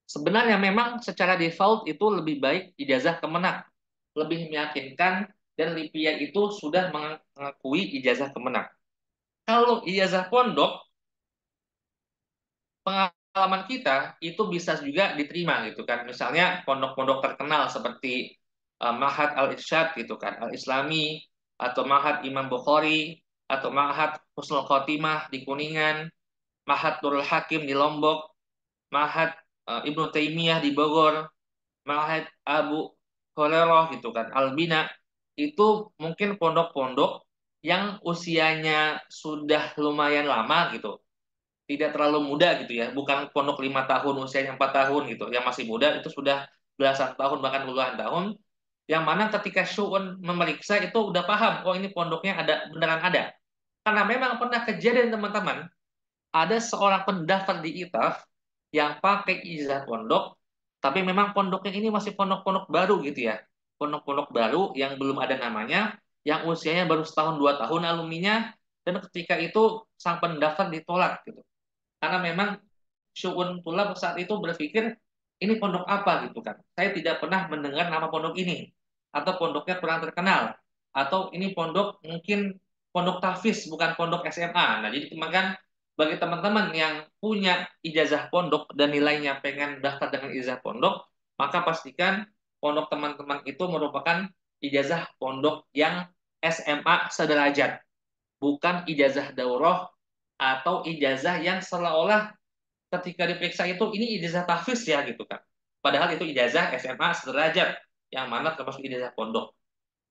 Sebenarnya memang secara default itu lebih baik ijazah kemenak. Lebih meyakinkan dan LIPIA itu sudah mengakui ijazah kemenak. Kalau ijazah pondok, pengalaman kita itu bisa juga diterima gitu kan. Misalnya pondok-pondok terkenal seperti Ma'had Al-Irsyad gitu kan, Al-Islami, atau Ma'had Imam Bukhari, atau Ma'had Husnul Khotimah di Kuningan, Ma'had Nurul Hakim di Lombok, Ma'had Ibnu Taimiyah di Bogor, Ma'had Abu Hurairah gitu kan, Albina. Itu mungkin pondok-pondok yang usianya sudah lumayan lama gitu, tidak terlalu muda gitu ya, bukan pondok 5 tahun usianya 4 tahun gitu, yang masih muda itu sudah belasan tahun bahkan puluhan tahun, yang mana ketika syu'un memeriksa itu udah paham, oh ini pondoknya ada, beneran ada. Karena memang pernah kejadian teman-teman, ada seorang pendaftar di ITAF yang pakai ijazah pondok, tapi memang pondoknya ini masih pondok-pondok baru gitu ya. Pondok-pondok baru yang belum ada namanya, yang usianya baru setahun 2 tahun alumninya, dan ketika itu sang pendaftar ditolak gitu. Karena memang syu'un tulab saat itu berpikir, ini pondok apa gitu kan. Saya tidak pernah mendengar nama pondok ini. Atau pondoknya kurang terkenal. Atau ini pondok mungkin pondok tahfiz, bukan pondok SMA. Nah, jadi kan bagi teman-teman yang punya ijazah pondok dan nilainya pengen daftar dengan ijazah pondok, maka pastikan pondok teman-teman itu merupakan ijazah pondok yang SMA sederajat, bukan ijazah daurah atau ijazah yang seolah-olah ketika diperiksa itu ini ijazah tahfiz ya gitu kan. Padahal itu ijazah SMA sederajat yang mana termasuk ijazah pondok.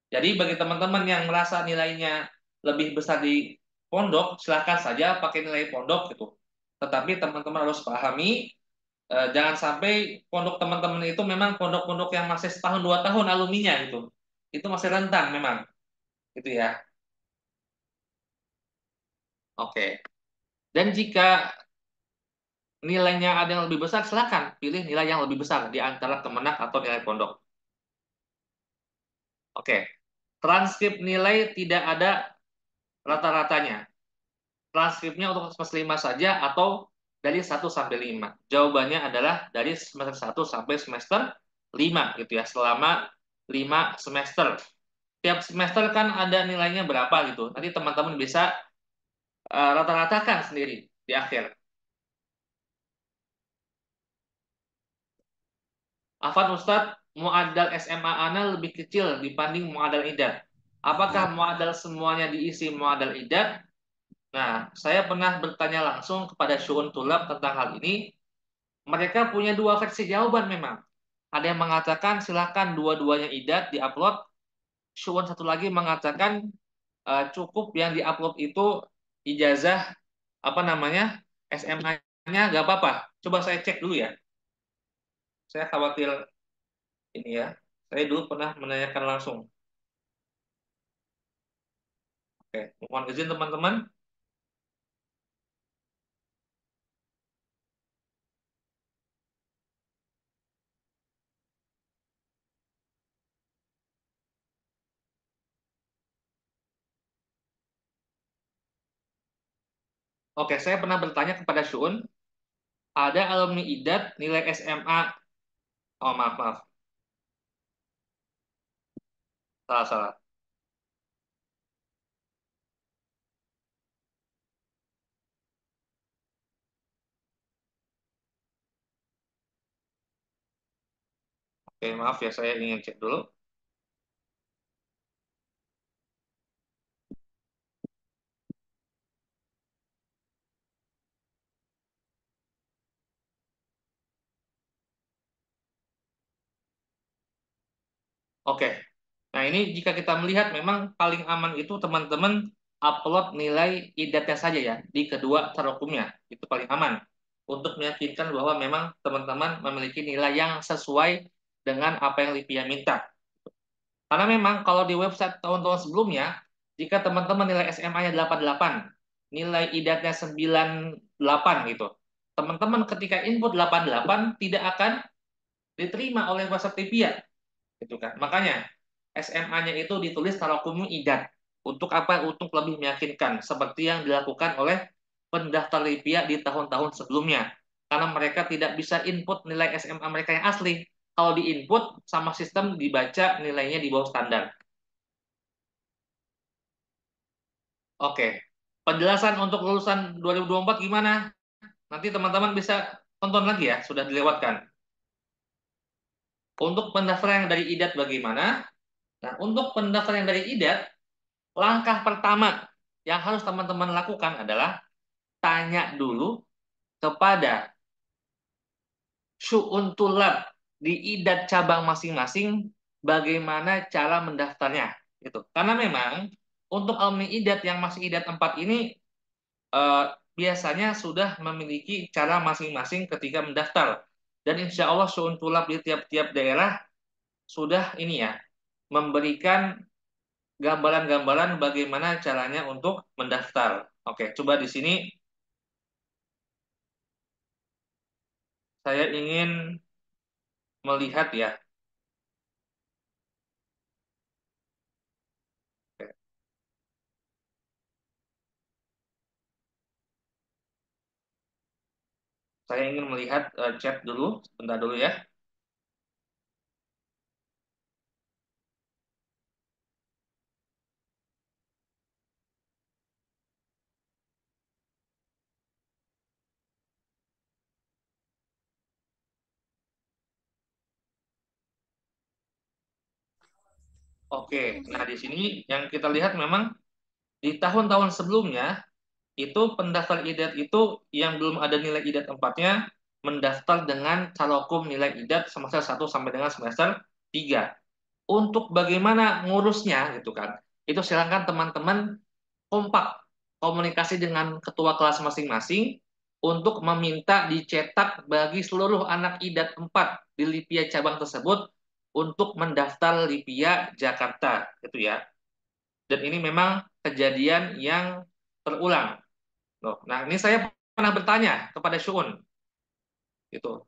Jadi bagi teman-teman yang merasa nilainya lebih besar di pondok, silahkan saja pakai nilai pondok gitu. Tetapi teman-teman harus pahami, jangan sampai pondok teman-teman itu memang pondok-pondok yang masih setahun 2 tahun alumninya gitu. Itu masih rentan memang, gitu ya. Oke. Dan jika nilainya ada yang lebih besar, silakan pilih nilai yang lebih besar di antara kemenak atau nilai pondok. Oke, transkrip nilai tidak ada rata-ratanya. Transkripnya untuk semester 5 saja atau dari 1 sampai 5. Jawabannya adalah dari semester 1 sampai semester 5 gitu ya, selama 5 semester. Tiap semester kan ada nilainya berapa gitu. Nanti teman-teman bisa rata-ratakan sendiri di akhir. Afan Ustadz, muadal SMA Ana lebih kecil dibanding muadal idat. Apakah muadal semuanya diisi muadal idat? Nah, saya pernah bertanya langsung kepada Syu'un Tulab tentang hal ini. Mereka punya dua versi jawaban memang. Ada yang mengatakan silakan dua-duanya idat diupload. Syu'un satu lagi mengatakan cukup yang diupload itu ijazah apa namanya SMA-nya nggak apa-apa. Coba saya cek dulu ya. Saya khawatir ini ya. Saya dulu pernah menanyakan langsung. Oke, mohon izin teman-teman. Oke, saya pernah bertanya kepada Syu'un, ada alumni IDAT nilai SMA. Oh, maaf, maaf. Salah, salah. Oke, maaf ya, saya ingin cek dulu. Oke. Nah, ini jika kita melihat memang paling aman itu teman-teman upload nilai IDAT-nya saja ya di kedua tarokumnya. Itu paling aman untuk meyakinkan bahwa memang teman-teman memiliki nilai yang sesuai dengan apa yang Lipia minta. Karena memang kalau di website tahun-tahun sebelumnya, jika teman-teman nilai SMA-nya 88, nilai IDAT-nya 98 gitu. Teman-teman ketika input 88 tidak akan diterima oleh website Lipia gitu kan. Makanya SMA-nya itu ditulis tarokumu idat. Untuk apa? Untuk lebih meyakinkan seperti yang dilakukan oleh pendaftar LIPIA di tahun-tahun sebelumnya. Karena mereka tidak bisa input nilai SMA mereka yang asli. Kalau diinput sama sistem dibaca nilainya di bawah standar. Oke. Penjelasan untuk lulusan 2024 gimana? Nanti teman-teman bisa tonton lagi ya, sudah dilewatkan. Untuk pendaftaran yang dari IDAT bagaimana? Nah, untuk pendaftaran yang dari IDAT, langkah pertama yang harus teman-teman lakukan adalah tanya dulu kepada syu'un tulab di idat cabang masing-masing bagaimana cara mendaftarnya gitu. Karena memang untuk alumni idat yang masih idat 4 ini eh, biasanya sudah memiliki cara masing-masing ketika mendaftar. Dan insya Allah syu'un tulab di tiap-tiap daerah sudah ini ya memberikan gambaran-gambaran bagaimana caranya untuk mendaftar. Oke, coba di sini saya ingin melihat ya. Oke, saya ingin melihat chat dulu, sebentar dulu ya. Oke, nah di sini yang kita lihat memang di tahun-tahun sebelumnya itu pendaftar IDAT itu yang belum ada nilai IDAT 4-nya mendaftar dengan calokum nilai IDAT semester 1 sampai dengan semester 3. Untuk bagaimana ngurusnya gitu kan. Itu silakan teman-teman kompak komunikasi dengan ketua kelas masing-masing untuk meminta dicetak bagi seluruh anak IDAT 4 di Lipia cabang tersebut untuk mendaftar Lipia Jakarta gitu ya. Dan ini memang kejadian yang terulang. Loh, nah, ini saya pernah bertanya kepada Syu'un gitu.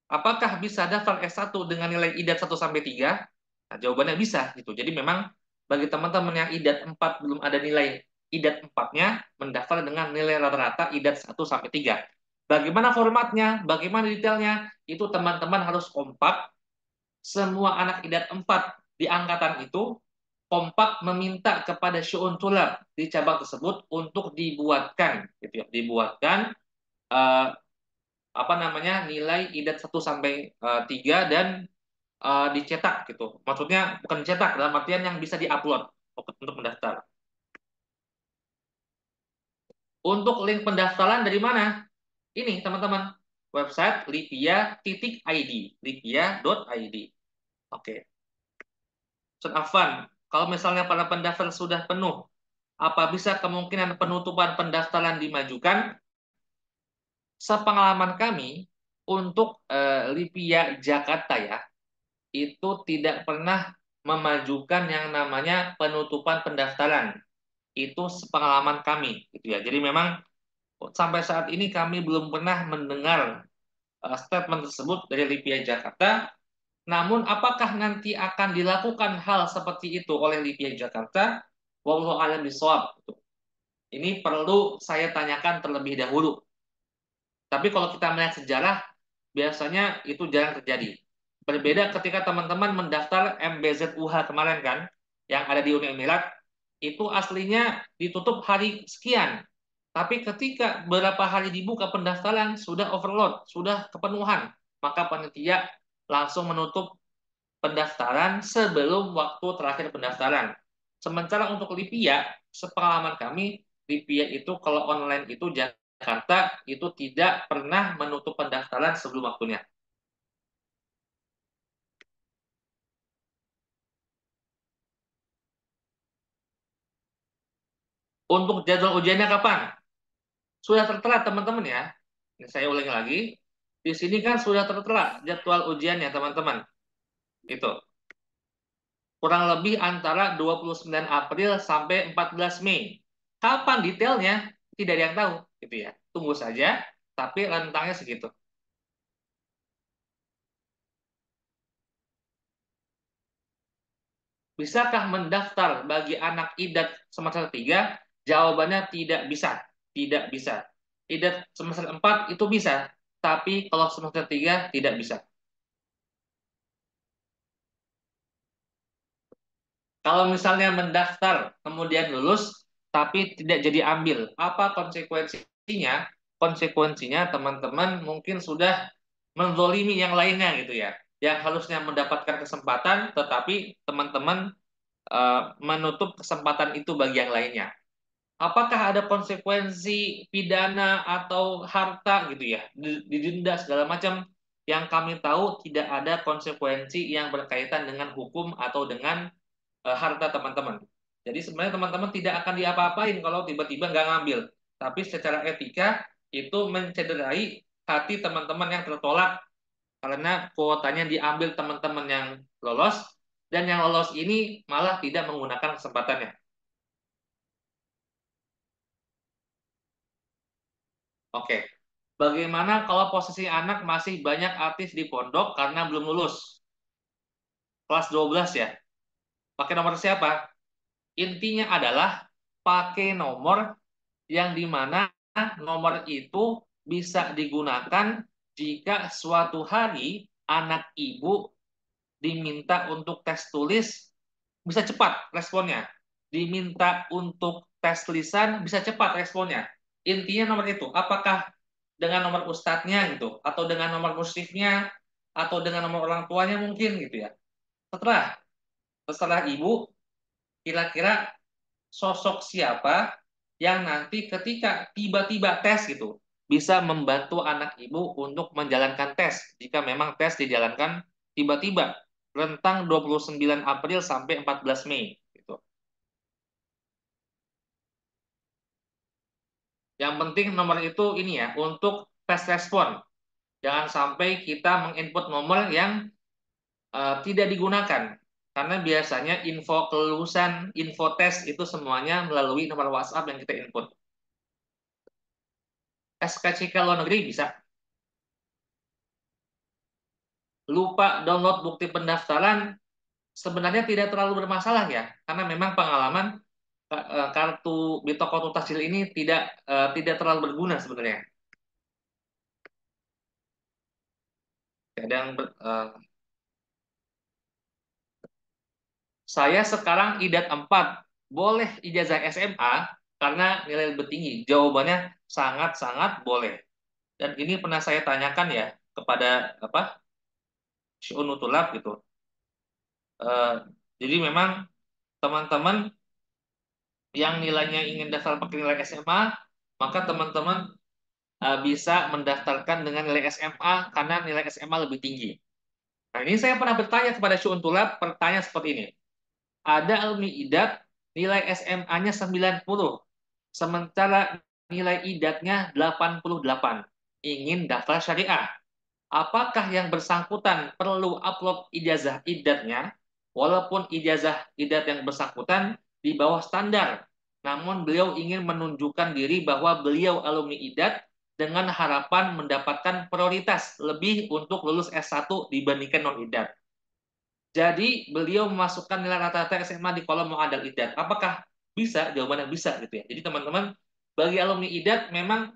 Apakah bisa daftar S1 dengan nilai IDAT 1 sampai 3? Nah, jawabannya bisa gitu. Jadi memang bagi teman-teman yang IDAT 4 belum ada nilai IDAT 4-nya mendaftar dengan nilai rata-rata IDAT 1 sampai 3. Bagaimana formatnya, bagaimana detailnya, itu teman-teman harus kompak. Semua anak IDAT 4 di angkatan itu kompak meminta kepada Syu'un Tulab di cabang tersebut untuk dibuatkan gitu ya, dibuatkan eh, apa namanya nilai IDAT 1 sampai 3 dan dicetak gitu. Maksudnya bukan dicetak, dalam artian yang bisa diupload untuk mendaftar. Untuk link pendaftaran dari mana? Ini teman-teman, website lipia.id, lipia.id. Oke. Ustaz Afwan, kalau misalnya para pendaftar sudah penuh, apa bisa kemungkinan penutupan pendaftaran dimajukan? Sepengalaman kami, untuk Lipia Jakarta ya, itu tidak pernah memajukan yang namanya penutupan pendaftaran. Itu sepengalaman kami, gitu ya. Jadi memang sampai saat ini kami belum pernah mendengar statement tersebut dari Lipia Jakarta. Namun apakah nanti akan dilakukan hal seperti itu oleh Lipia Jakarta? Wallahu a'lam bishawab. Ini perlu saya tanyakan terlebih dahulu. Tapi kalau kita melihat sejarah, biasanya itu jarang terjadi. Berbeda ketika teman-teman mendaftar MBZUH kemarin kan, yang ada di Uni Emirat, itu aslinya ditutup hari sekian. Tapi ketika beberapa hari dibuka pendaftaran, sudah overload, sudah kepenuhan. Maka panitia langsung menutup pendaftaran sebelum waktu terakhir pendaftaran. Sementara untuk Lipia, sepengalaman kami, Lipia itu kalau online itu Jakarta itu tidak pernah menutup pendaftaran sebelum waktunya. Untuk jadwal ujiannya kapan? Sudah tertera teman-teman ya. Ini saya ulangi lagi. Di sini kan sudah tertera jadwal ujiannya teman-teman. Itu. Kurang lebih antara 29 April sampai 14 Mei. Kapan detailnya? Tidak ada yang tahu, gitu ya. Tunggu saja, tapi rentangnya segitu. Bisakah mendaftar bagi anak IDAT semester 3? Jawabannya tidak bisa. Tidak bisa. IDAT semester 4 itu bisa, tapi kalau semester 3 tidak bisa. Kalau misalnya mendaftar, kemudian lulus, tapi tidak jadi ambil, apa konsekuensinya? Konsekuensinya teman-teman mungkin sudah menzolimi yang lainnya gitu ya. Yang harusnya mendapatkan kesempatan, tetapi teman-teman menutup kesempatan itu bagi yang lainnya. Apakah ada konsekuensi pidana atau harta gitu ya, didenda segala macam? Yang kami tahu tidak ada konsekuensi yang berkaitan dengan hukum atau dengan harta teman-teman. Jadi sebenarnya teman-teman tidak akan diapa-apain kalau tiba-tiba nggak ngambil. Tapi secara etika itu mencederai hati teman-teman yang tertolak karena kuotanya diambil teman-teman yang lolos dan yang lolos ini malah tidak menggunakan kesempatannya. Oke. Bagaimana kalau posisi anak masih banyak artis di pondok karena belum lulus? Kelas 12 ya. Pakai nomor siapa? Intinya adalah pakai nomor yang dimana nomor itu bisa digunakan jika suatu hari anak ibu diminta untuk tes tulis, bisa cepat responnya. Diminta untuk tes tulisan, bisa cepat responnya. Intinya nomor itu, apakah dengan nomor ustadznya gitu, atau dengan nomor musyrifnya, atau dengan nomor orang tuanya mungkin gitu ya. Setelah, setelah ibu, kira-kira sosok siapa yang nanti ketika tiba-tiba tes gitu bisa membantu anak ibu untuk menjalankan tes jika memang tes dijalankan tiba-tiba rentang 29 April sampai 14 Mei gitu. Yang penting nomor itu ini ya untuk tes respon. Jangan sampai kita menginput nomor yang tidak digunakan karena biasanya info kelulusan, info tes itu semuanya melalui nomor WhatsApp yang kita input. SKCK luar negeri bisa. Lupa download bukti pendaftaran sebenarnya tidak terlalu bermasalah ya, karena memang pengalaman kartu Bitokotu Takjil ini tidak terlalu berguna sebenarnya. Kadang saya sekarang IDAT 4 boleh ijazah SMA karena nilai lebih tinggi. Jawabannya sangat-sangat boleh. Dan ini pernah saya tanyakan ya kepada apa Syu'unut Tulab gitu. Eh, jadi memang teman-teman yang nilainya ingin daftar pakai nilai SMA, maka teman-teman bisa mendaftarkan dengan nilai SMA karena nilai SMA lebih tinggi. Nah, ini saya pernah bertanya kepada Syu'un Tulab, pertanyaan seperti ini. Ada alumni IDAT, nilai SMA-nya 90, sementara nilai IDAT-nya 88. Ingin daftar syariah. Apakah yang bersangkutan perlu upload ijazah IDAT-nya, walaupun ijazah IDAT yang bersangkutan di bawah standar, namun beliau ingin menunjukkan diri bahwa beliau alumni IDAT dengan harapan mendapatkan prioritas lebih untuk lulus S1 dibandingkan non-IDAT. Jadi beliau memasukkan nilai rata-rata SMA di kolom muadal IDAT. Apakah bisa? Jawabannya bisa gitu ya. Jadi teman-teman, bagi alumni IDAT memang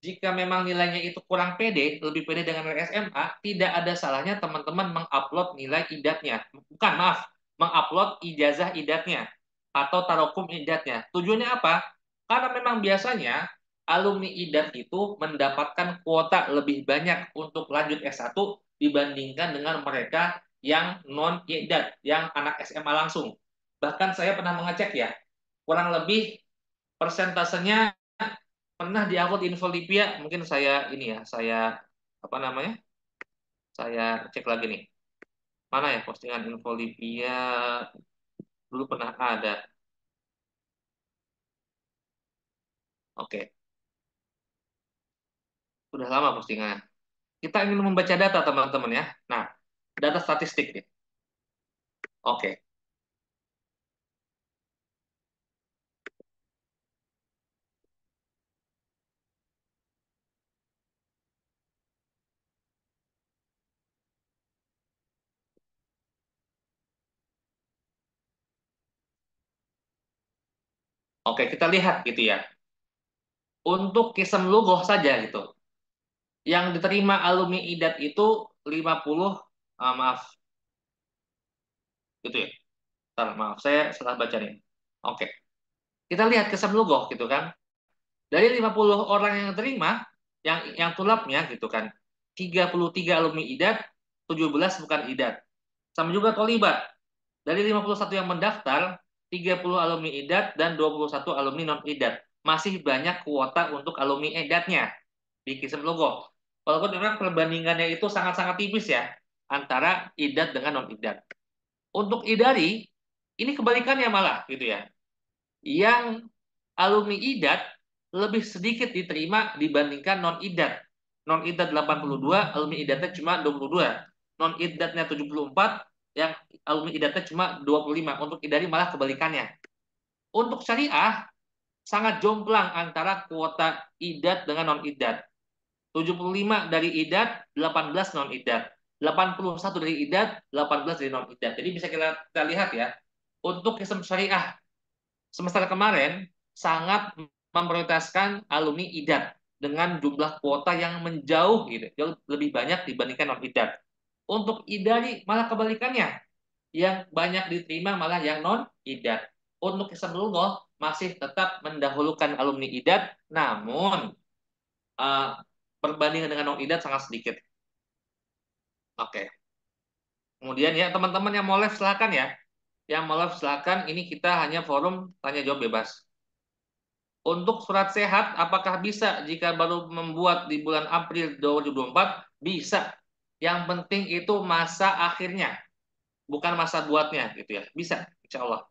jika memang nilainya itu kurang pede, lebih pede dengan nilai SMA, tidak ada salahnya teman-teman mengupload nilai IDAT-nya. Bukan, maaf, mengupload ijazah IDAT-nya atau tarokum IDAT-nya. Tujuannya apa? Karena memang biasanya alumni IDAT itu mendapatkan kuota lebih banyak untuk lanjut S1 dibandingkan dengan mereka yang non IDAT, yang anak SMA langsung. Bahkan saya pernah mengecek ya, kurang lebih persentasenya pernah di-upload Infolipia, mungkin saya ini ya, saya apa namanya? Saya cek lagi nih. Mana ya postingan Infolipia dulu pernah ada. Oke, udah lama postingannya. Kita ingin membaca data teman-teman ya. Nah, data statistik nih. Oke. Oke, kita lihat gitu ya. Untuk Kisem Lugoh saja gitu. Yang diterima alumni IDAT itu 50, maaf, gitu ya. Bentar, maaf, saya salah baca nih. Oke. Kita lihat Kisem Lugoh gitu kan. Dari 50 orang yang terima, yang tulapnya gitu kan, 33 alumni IDAT, 17 bukan IDAT. Sama juga Tolibat. Dari 51 yang mendaftar, 30 alumni IDAT dan 21 alumni non-IDAT. Masih banyak kuota untuk alumni IDAT-nya di Kisem Logo. Walaupun memang perbandingannya itu sangat-sangat tipis ya, antara IDAT dengan non-IDAT. Untuk IDARI, ini kebalikannya malah gitu ya. Yang alumni IDAT lebih sedikit diterima dibandingkan non-IDAT. Non-IDAT 82, alumni IDAT-nya cuma 22. Non-IDAT-nya 74, yang alumni IDAT-nya cuma 25. Untuk IDARI malah kebalikannya. Untuk syariah, sangat jomplang antara kuota IDAT dengan non-IDAT. 75 dari IDAT, 18 non-IDAT. 81 dari IDAT, 18 dari non-IDAT. Jadi bisa kita lihat ya, untuk sistem syariah semester kemarin sangat memprioritaskan alumni IDAT dengan jumlah kuota yang menjauh gitu, jauh lebih banyak dibandingkan non IDAT. Untuk IDARI malah kebalikannya, yang banyak diterima malah yang non IDAT. Untuk Hisabullah masih tetap mendahulukan alumni IDAT, namun uh, perbandingan dengan non IDAT sangat sedikit. Oke. Kemudian ya teman-teman yang mau live silakan ya. Yang mau live silakan. Ini kita hanya forum tanya jawab bebas. Untuk surat sehat, apakah bisa jika baru membuat di bulan April 2024? Bisa. Yang penting itu masa akhirnya, bukan masa buatnya, gitu ya. Bisa, insya Allah.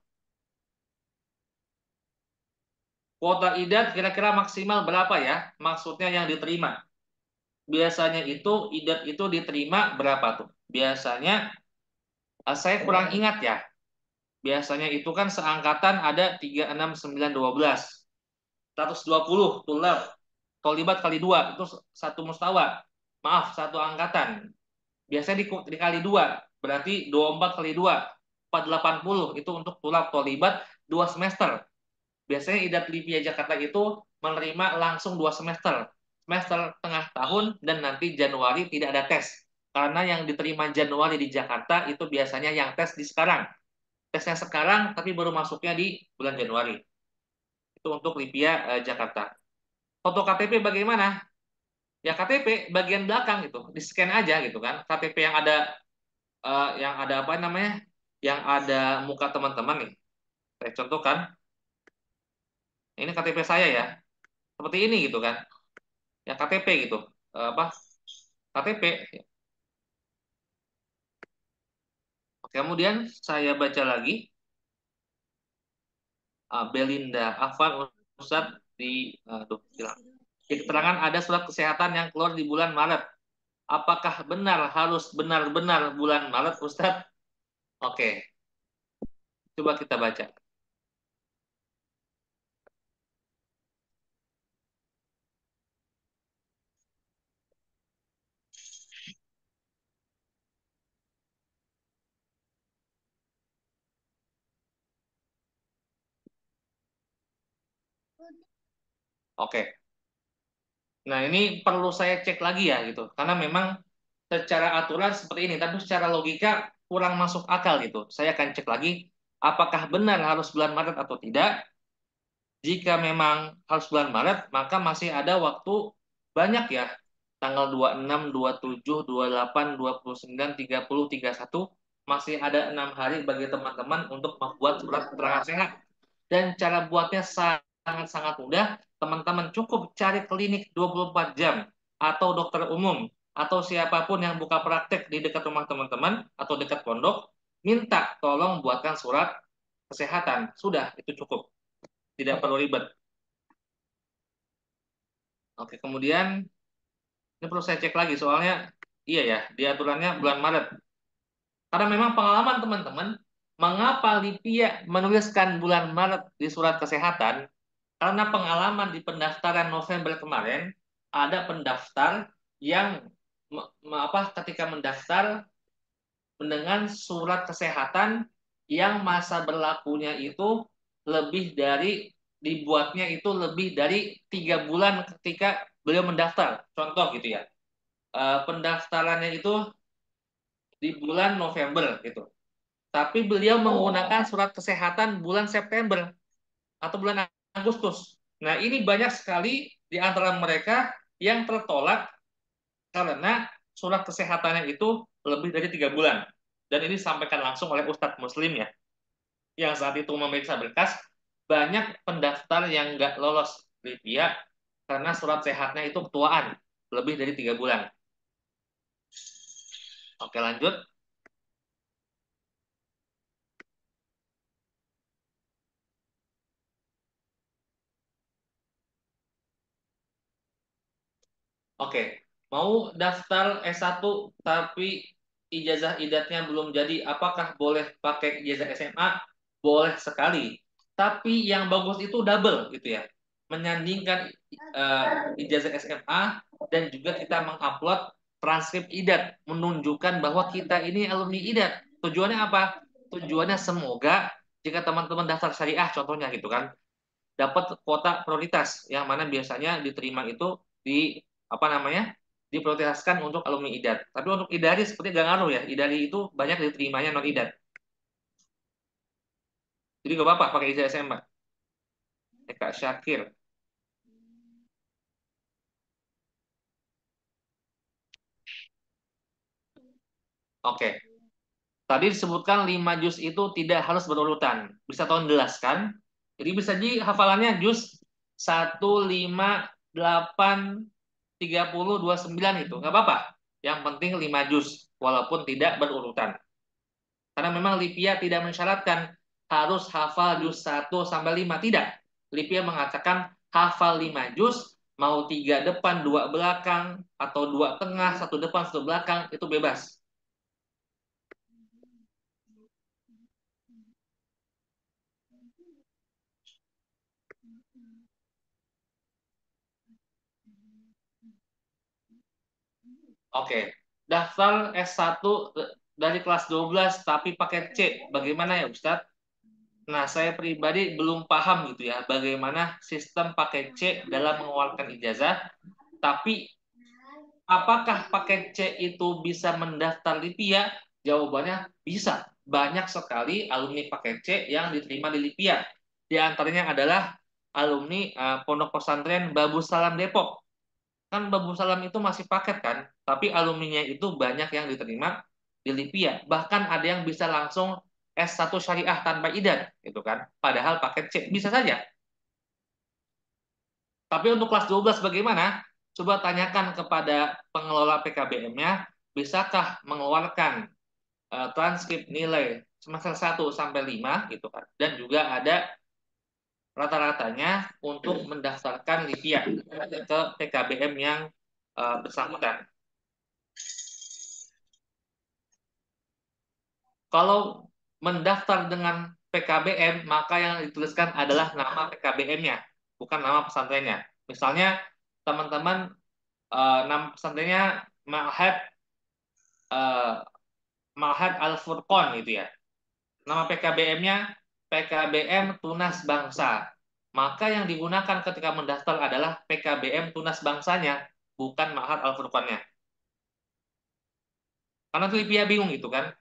Kuota IDAT kira-kira maksimal berapa ya? Maksudnya yang diterima. Biasanya itu IDAT itu diterima berapa tuh? Biasanya, saya kurang ingat ya. Biasanya itu kan seangkatan ada 3, 6, 9, 12. 120 tulab. Tolibat kali 2 itu satu mustawa. Maaf, satu angkatan. Biasanya dikali 2 berarti 24 kali 2 480 itu untuk tulab tolibat 2 semester. Biasanya IDAT Livia Jakarta itu menerima langsung 2 semester. Semester tengah tahun dan nanti Januari tidak ada tes. Karena yang diterima Januari di Jakarta itu biasanya yang tes di sekarang. Tesnya sekarang tapi baru masuknya di bulan Januari. Itu untuk Livia Jakarta. Foto KTP bagaimana? Ya KTP bagian belakang itu, di scan aja gitu kan. KTP yang ada apa namanya? yang ada muka teman-teman nih. Saya contohkan, ini KTP saya ya, seperti ini gitu kan, ya KTP gitu. Apa? KTP. Kemudian saya baca lagi, Belinda Afan Ustadz hilang. Di keterangan ada surat kesehatan yang keluar di bulan Maret. Apakah benar harus benar-benar bulan Maret, Ustadz? Oke, coba kita baca. Oke. Nah, ini perlu saya cek lagi ya gitu. Karena memang secara aturan seperti ini, tapi secara logika kurang masuk akal gitu. Saya akan cek lagi apakah benar harus bulan Maret atau tidak. Jika memang harus bulan Maret, maka masih ada waktu banyak ya. Tanggal 26, 27, 28, 29, 30, 31. Masih ada 6 hari bagi teman-teman untuk membuat surat keterangan sehat. Dan cara buatnya sangat-sangat mudah. Teman-teman cukup cari klinik 24 jam atau dokter umum atau siapapun yang buka praktek di dekat rumah teman-teman atau dekat pondok, minta tolong buatkan surat kesehatan. Sudah, itu cukup. Tidak perlu ribet. Oke, kemudian ini perlu saya cek lagi soalnya iya ya, di aturannya bulan Maret. Karena memang pengalaman teman-teman, mengapa Lipia menuliskan bulan Maret di surat kesehatan? Karena pengalaman di pendaftaran November kemarin, ada pendaftar yang ketika mendaftar dengan surat kesehatan yang masa berlakunya itu lebih dari dibuatnya itu lebih dari 3 bulan ketika beliau mendaftar. Contoh gitu ya, pendaftarannya itu di bulan November gitu. Tapi beliau menggunakan surat kesehatan bulan September atau bulan Agustus. Nah, ini banyak sekali di antara mereka yang tertolak karena surat kesehatannya itu lebih dari 3 bulan. Dan ini disampaikan langsung oleh Ustadz Muslim ya, yang saat itu memeriksa berkas, banyak pendaftar yang nggak lolos di pihak karena surat sehatnya itu ketuaan, lebih dari 3 bulan. Oke, lanjut. Oke, mau daftar S1 tapi ijazah idatnya belum jadi, apakah boleh pakai ijazah SMA? Boleh sekali. Tapi yang bagus itu double gitu ya. Menyandingkan ijazah SMA dan juga kita mengupload transkrip idat menunjukkan bahwa kita ini alumni idat. Tujuannya apa? Tujuannya semoga jika teman-teman daftar syariah contohnya gitu kan, dapat kuota prioritas yang mana biasanya diterima itu di apa namanya diprioritaskan untuk alumni IDAR. Tapi untuk IDARI seperti gak ngaruh ya. IDARI itu banyak diterimanya non IDAR. Jadi gak apa-apa pakai ijazah SMA. Kak Syakir. Oke. Tadi disebutkan 5 juz itu tidak harus berurutan. Bisa tolong jelaskan? Jadi bisa di hafalannya juz 1, 5, 8, 30, 29 itu. Nggak apa-apa. Yang penting 5 juz. Walaupun tidak berurutan. Karena memang Lipia tidak mensyaratkan harus hafal juz 1 sampai 5. Tidak. Lipia mengatakan hafal 5 juz, mau 3 depan, 2 belakang, atau 2 tengah, 1 depan, 1 belakang, itu bebas. Oke. Daftar S1 dari kelas 12 tapi pakai C. Bagaimana ya Ustadz? Nah, saya pribadi belum paham gitu ya, bagaimana sistem pakai C dalam mengeluarkan ijazah. Tapi apakah paket C itu bisa mendaftar Lipia? Jawabannya bisa. Banyak sekali alumni paket C yang diterima di Lipia. Di antaranya adalah alumni Pondok Pesantren Babu Salam Depok. Kan Babu Salam itu masih paket kan, tapi alumninya itu banyak yang diterima di Lipia. Bahkan ada yang bisa langsung S1 syariah tanpa IDAT, gitu kan. Padahal paket C bisa saja. Tapi untuk kelas 12 bagaimana? Coba tanyakan kepada pengelola PKBM-nya, bisakah mengeluarkan transkrip nilai semester 1 sampai 5 gitu kan. Dan juga ada rata-ratanya untuk mendaftarkan Livia ke PKBM yang bersangkutan. Kalau mendaftar dengan PKBM, maka yang dituliskan adalah nama PKBM-nya, bukan nama pesantrennya. Misalnya teman-teman nama pesantrennya Ma'had Ma'had Al-Furqon gitu ya. Nama PKBM-nya PKBM Tunas Bangsa. Maka yang digunakan ketika mendaftar adalah PKBM Tunas Bangsanya, bukan Ma'had Al-Furqonnya. Karena tuh Lipia bingung gitu kan.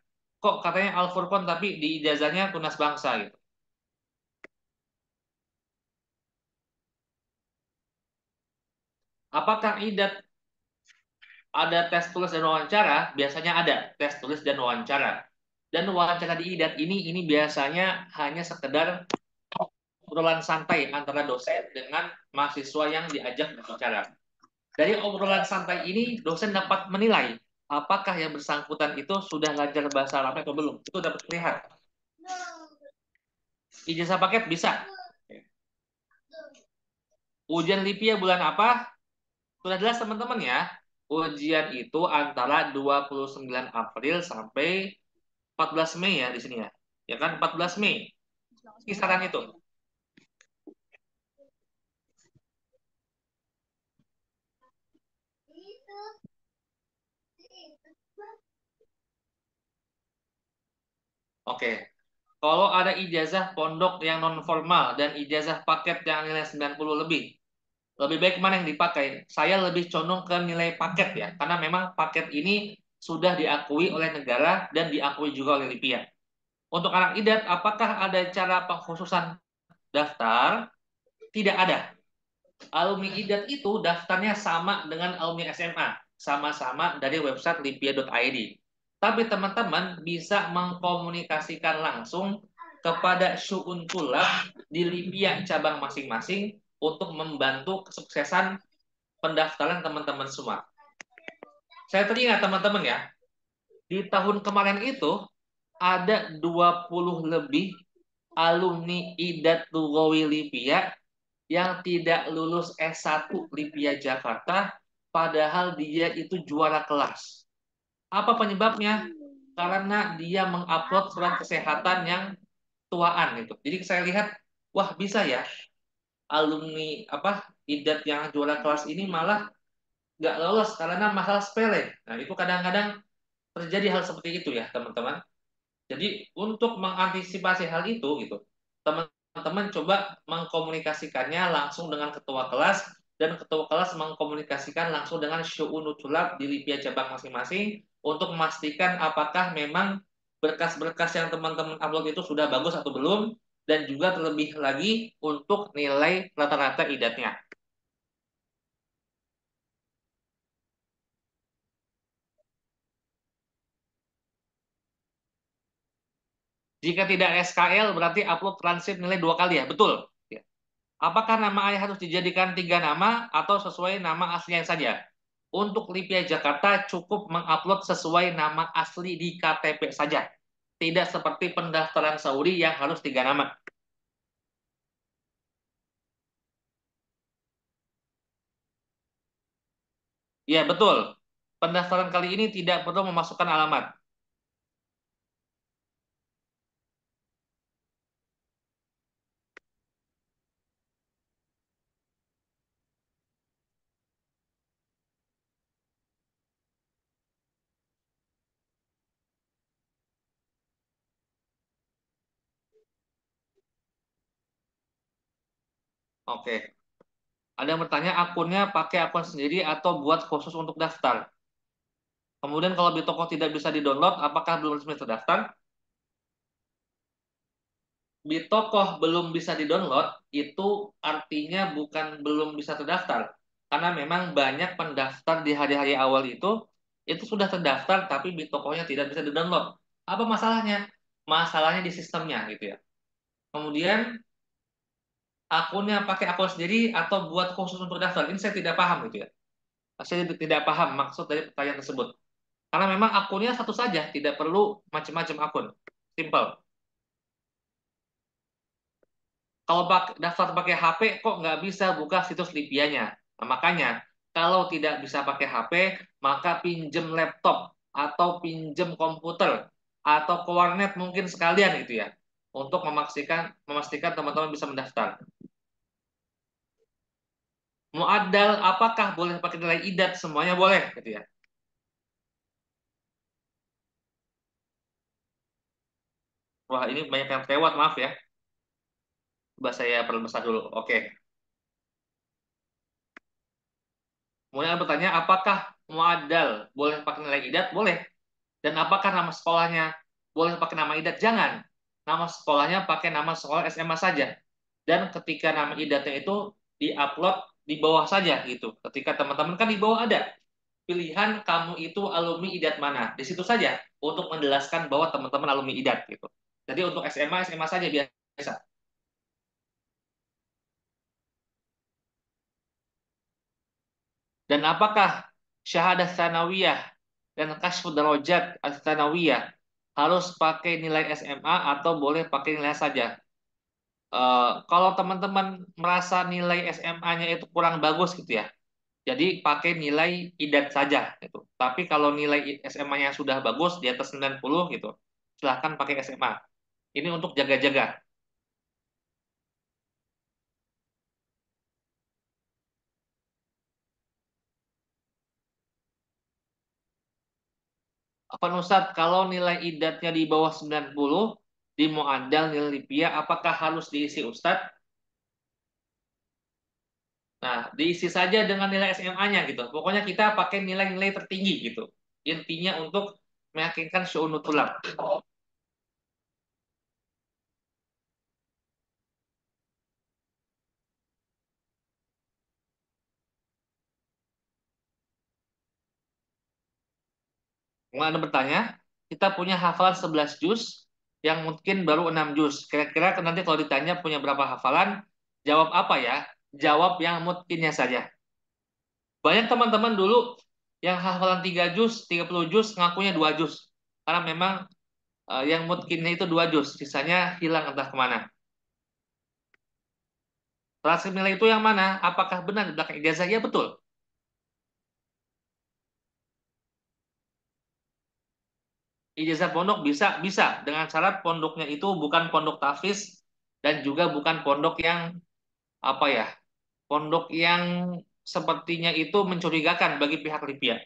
Kok katanya Al-Furqon tapi di ijazahnya Tunas Bangsa gitu. Apakah IDAT ada tes tulis dan wawancara? Biasanya ada tes tulis dan wawancara. Dan wawancara di IDAT ini biasanya hanya sekedar obrolan santai antara dosen dengan mahasiswa yang diajak berbicara. Dari obrolan santai ini, dosen dapat menilai apakah yang bersangkutan itu sudah lancar bahasa Arab atau belum. Itu dapat terlihat. Ijazah paket bisa. Ujian Lipia bulan apa? Sudah jelas teman-teman ya. Ujian itu antara 29 April sampai 14 Mei ya di sini ya. Ya kan 14 Mei. Kisaran itu. Oke. Kalau ada ijazah pondok yang non formal dan ijazah paket yang nilai 90 lebih baik mana yang dipakai? Saya lebih condong ke nilai paket ya, karena memang paket ini sudah diakui oleh negara dan diakui juga oleh Lipia. Untuk anak IDAT, apakah ada cara pengkhususan daftar? Tidak ada. Alumni IDAT itu daftarnya sama dengan alumni SMA, sama-sama dari website lipia.id. Tapi teman-teman bisa mengkomunikasikan langsung kepada Syu'un Tulab di Lipia cabang masing-masing untuk membantu kesuksesan pendaftaran teman-teman semua. Saya teringat teman-teman ya, di tahun kemarin itu ada 20 lebih alumni IDAT Lugawi Lipia yang tidak lulus S1 Lipia Jakarta, padahal dia itu juara kelas. Apa penyebabnya? Karena dia mengupload surat kesehatan yang tuaan gitu. Jadi saya lihat, wah bisa ya alumni IDAT yang juara kelas ini malah nggak lolos karena masalah sepele. Nah itu kadang-kadang terjadi hal seperti itu ya teman-teman. Jadi untuk mengantisipasi hal itu gitu, teman-teman coba mengkomunikasikannya langsung dengan ketua kelas dan ketua kelas mengkomunikasikan langsung dengan syu'unul tulab di Lipia cabang masing-masing untuk memastikan apakah memang berkas-berkas yang teman-teman upload itu sudah bagus atau belum dan juga terlebih lagi untuk nilai rata-rata idatnya. Jika tidak SKL berarti upload transit nilai 2 kali ya, betul. Ya. Apakah nama ayah harus dijadikan 3 nama atau sesuai nama aslinya saja? Untuk Lipia Jakarta cukup mengupload sesuai nama asli di KTP saja. Tidak seperti pendaftaran Saudi yang harus 3 nama. Ya, betul. Pendaftaran kali ini tidak perlu memasukkan alamat. Oke. Ada yang bertanya akunnya pakai akun sendiri atau buat khusus untuk daftar. Kemudian kalau di toko tidak bisa di-download, apakah belum resmi terdaftar? Bitokoh belum bisa di-download, itu artinya bukan belum bisa terdaftar. Karena memang banyak pendaftar di hari-hari awal itu sudah terdaftar, tapi Bitokohnya tidak bisa di-download. Apa masalahnya? masalahnya di sistemnya gitu ya. Kemudian akunnya pakai akun sendiri atau buat khusus untuk daftar, ini saya tidak paham gitu ya. Saya tidak paham maksud dari pertanyaan tersebut. Karena memang akunnya satu saja, tidak perlu macam-macam akun. Simple. Kalau daftar pakai HP kok nggak bisa buka situs Lipianya. Nah, makanya kalau tidak bisa pakai HP, maka pinjem laptop atau pinjem komputer atau ke warnet mungkin sekalian gitu ya, untuk memastikan teman-teman bisa mendaftar. Muadal apakah boleh pakai nilai idat? Semuanya boleh gitu ya. Wah, ini banyak yang lewat, maaf ya. Coba saya perbesar dulu. Oke. Kemudian ada pertanyaan, apakah muadal boleh pakai nilai idat? Boleh. Dan apakah nama sekolahnya boleh pakai nama idat? Jangan. Nama sekolahnya pakai nama sekolah SMA saja. Dan ketika nama idatnya itu diupload di bawah saja gitu. Ketika teman-teman kan di bawah ada pilihan kamu itu alumni idat mana. Di situ saja untuk menjelaskan bahwa teman-teman alumni idat gitu. Jadi untuk SMA, SMA saja biasa. Dan apakah syahadah tsanawiyah dan kasfud darajat tsanawiyah harus pakai nilai SMA atau boleh pakai nilai saja? Kalau teman-teman merasa nilai SMA-nya itu kurang bagus gitu ya, jadi pakai nilai IDAT saja gitu. Tapi kalau nilai SMA-nya sudah bagus di atas 90 gitu, silahkan pakai SMA. Ini untuk jaga-jaga. Apa Ustadz, kalau nilai IDAT-nya di bawah 90 di muadal nilai LIPIA, apakah harus diisi Ustadz? Nah, diisi saja dengan nilai SMA-nya gitu. Pokoknya kita pakai nilai-nilai tertinggi gitu. Intinya untuk meyakinkan syu'unut tulab. Kemudian Anda bertanya, kita punya hafalan 11 juz yang mungkin baru 6 juz. Kira-kira nanti kalau ditanya punya berapa hafalan, jawab apa ya? Jawab yang mungkinnya saja. Banyak teman-teman dulu yang hafalan 3 juz, 30 juz, ngakunya 2 juz. Karena memang yang mungkinnya itu 2 juz, sisanya hilang entah kemana. Transkrip nilai itu yang mana? Apakah benar di belakang ijazah? Ya betul. Ijazah pondok bisa, bisa dengan syarat pondoknya itu bukan pondok tahfiz dan juga bukan pondok yang apa ya? Pondok yang sepertinya itu mencurigakan bagi pihak Lipia.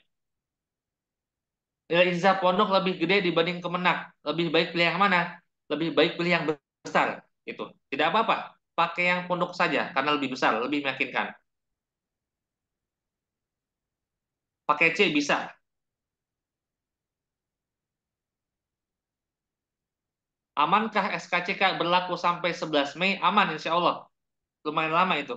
Nilai ijazah pondok lebih gede dibanding Kemenak. Lebih baik pilih yang mana? Lebih baik pilih yang besar. Itu tidak apa-apa. Pakai yang pondok saja karena lebih besar, lebih meyakinkan. Pakai C bisa. Amankah SKCK berlaku sampai 11 Mei? Aman insya Allah. Lumayan lama itu.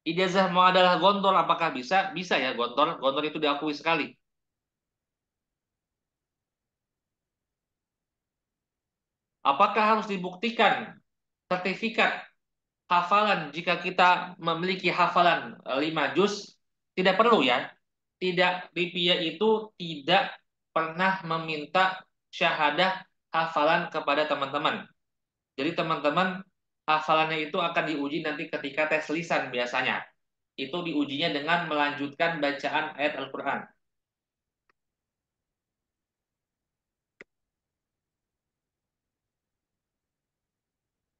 Ijazah mau adalah gontor, apakah bisa? Bisa ya gontor. Gontor itu diakui sekali. Apakah harus dibuktikan sertifikat hafalan jika kita memiliki hafalan 5 juz? Tidak perlu ya. Tidak, Lipia itu tidak pernah meminta syahadah hafalan kepada teman-teman. Jadi teman-teman hafalannya itu akan diuji nanti ketika tes lisan biasanya. Itu diujinya dengan melanjutkan bacaan ayat Al-Quran.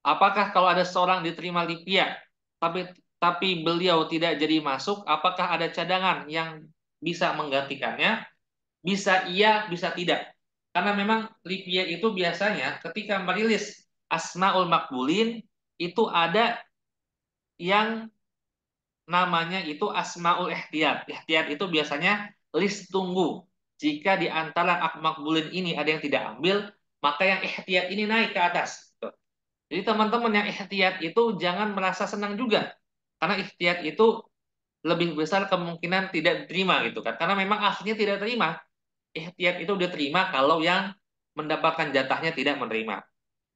Apakah kalau ada seorang diterima Lipia, tapi beliau tidak jadi masuk, apakah ada cadangan yang bisa menggantikannya? Bisa iya, bisa tidak. Karena memang Lipia itu biasanya ketika merilis Asmaul Makbulin, itu ada yang namanya itu Asmaul Ihtiyat. Ihtiyat itu biasanya list tunggu. Jika di antara Makbulin ini ada yang tidak ambil, maka yang ihtiyat ini naik ke atas. Jadi teman-teman yang ihtiyat itu jangan merasa senang juga. Karena ihtiyat itu lebih besar kemungkinan tidak diterima gitu kan. Karena memang aslinya tidak terima. Ihtiyat itu diterima kalau yang mendapatkan jatahnya tidak menerima.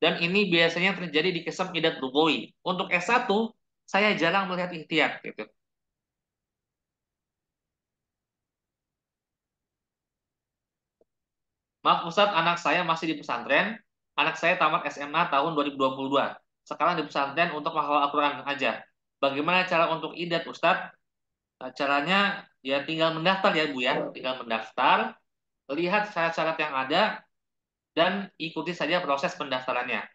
Dan ini biasanya terjadi di kisah idat lugawi. Untuk S1, saya jarang melihat ihtiyat gitu. Maaf Ustadz, anak saya masih di pesantren. Anak saya tamat SMA tahun 2022. Sekarang di pesantren untuk menghafal Al-Quran aja. Bagaimana cara untuk idat Ustadz? Caranya ya tinggal mendaftar ya Bu ya. Tinggal mendaftar, lihat syarat-syarat yang ada, dan ikuti saja proses pendaftarannya.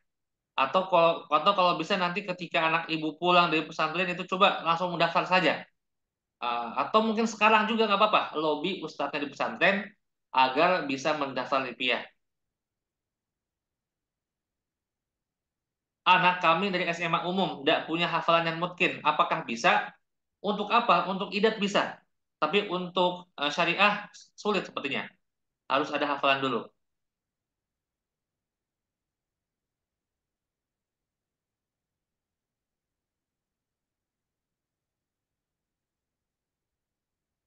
Atau kalau bisa nanti ketika anak ibu pulang dari pesantren itu coba langsung mendaftar saja. Atau mungkin sekarang juga nggak apa-apa, lobby ustadznya di pesantren agar bisa mendaftar LIPIA. Anak kami dari SMA umum tidak punya hafalan yang mungkin. Apakah bisa? Untuk apa? Untuk idat bisa. Tapi untuk syariah sulit sepertinya. Harus ada hafalan dulu.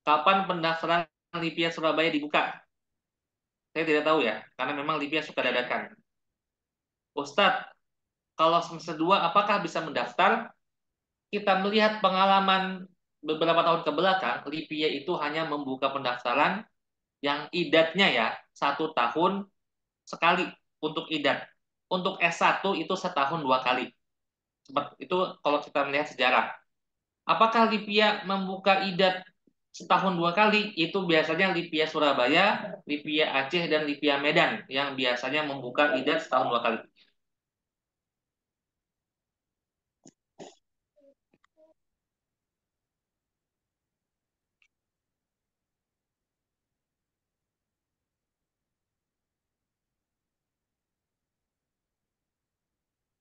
Kapan pendaftaran LIPIA Surabaya dibuka? Saya tidak tahu ya, karena memang LIPIA suka dadakan. Ustadz, kalau semester 2 apakah bisa mendaftar? Kita melihat pengalaman beberapa tahun ke belakang, LIPIA itu hanya membuka pendaftaran yang idatnya ya 1 tahun sekali untuk idat. Untuk S1 itu setahun 2 kali. Seperti itu kalau kita melihat sejarah. Apakah LIPIA membuka idat setahun 2 kali? Itu biasanya LIPIA Surabaya, LIPIA Aceh, dan LIPIA Medan yang biasanya membuka idat setahun 2 kali.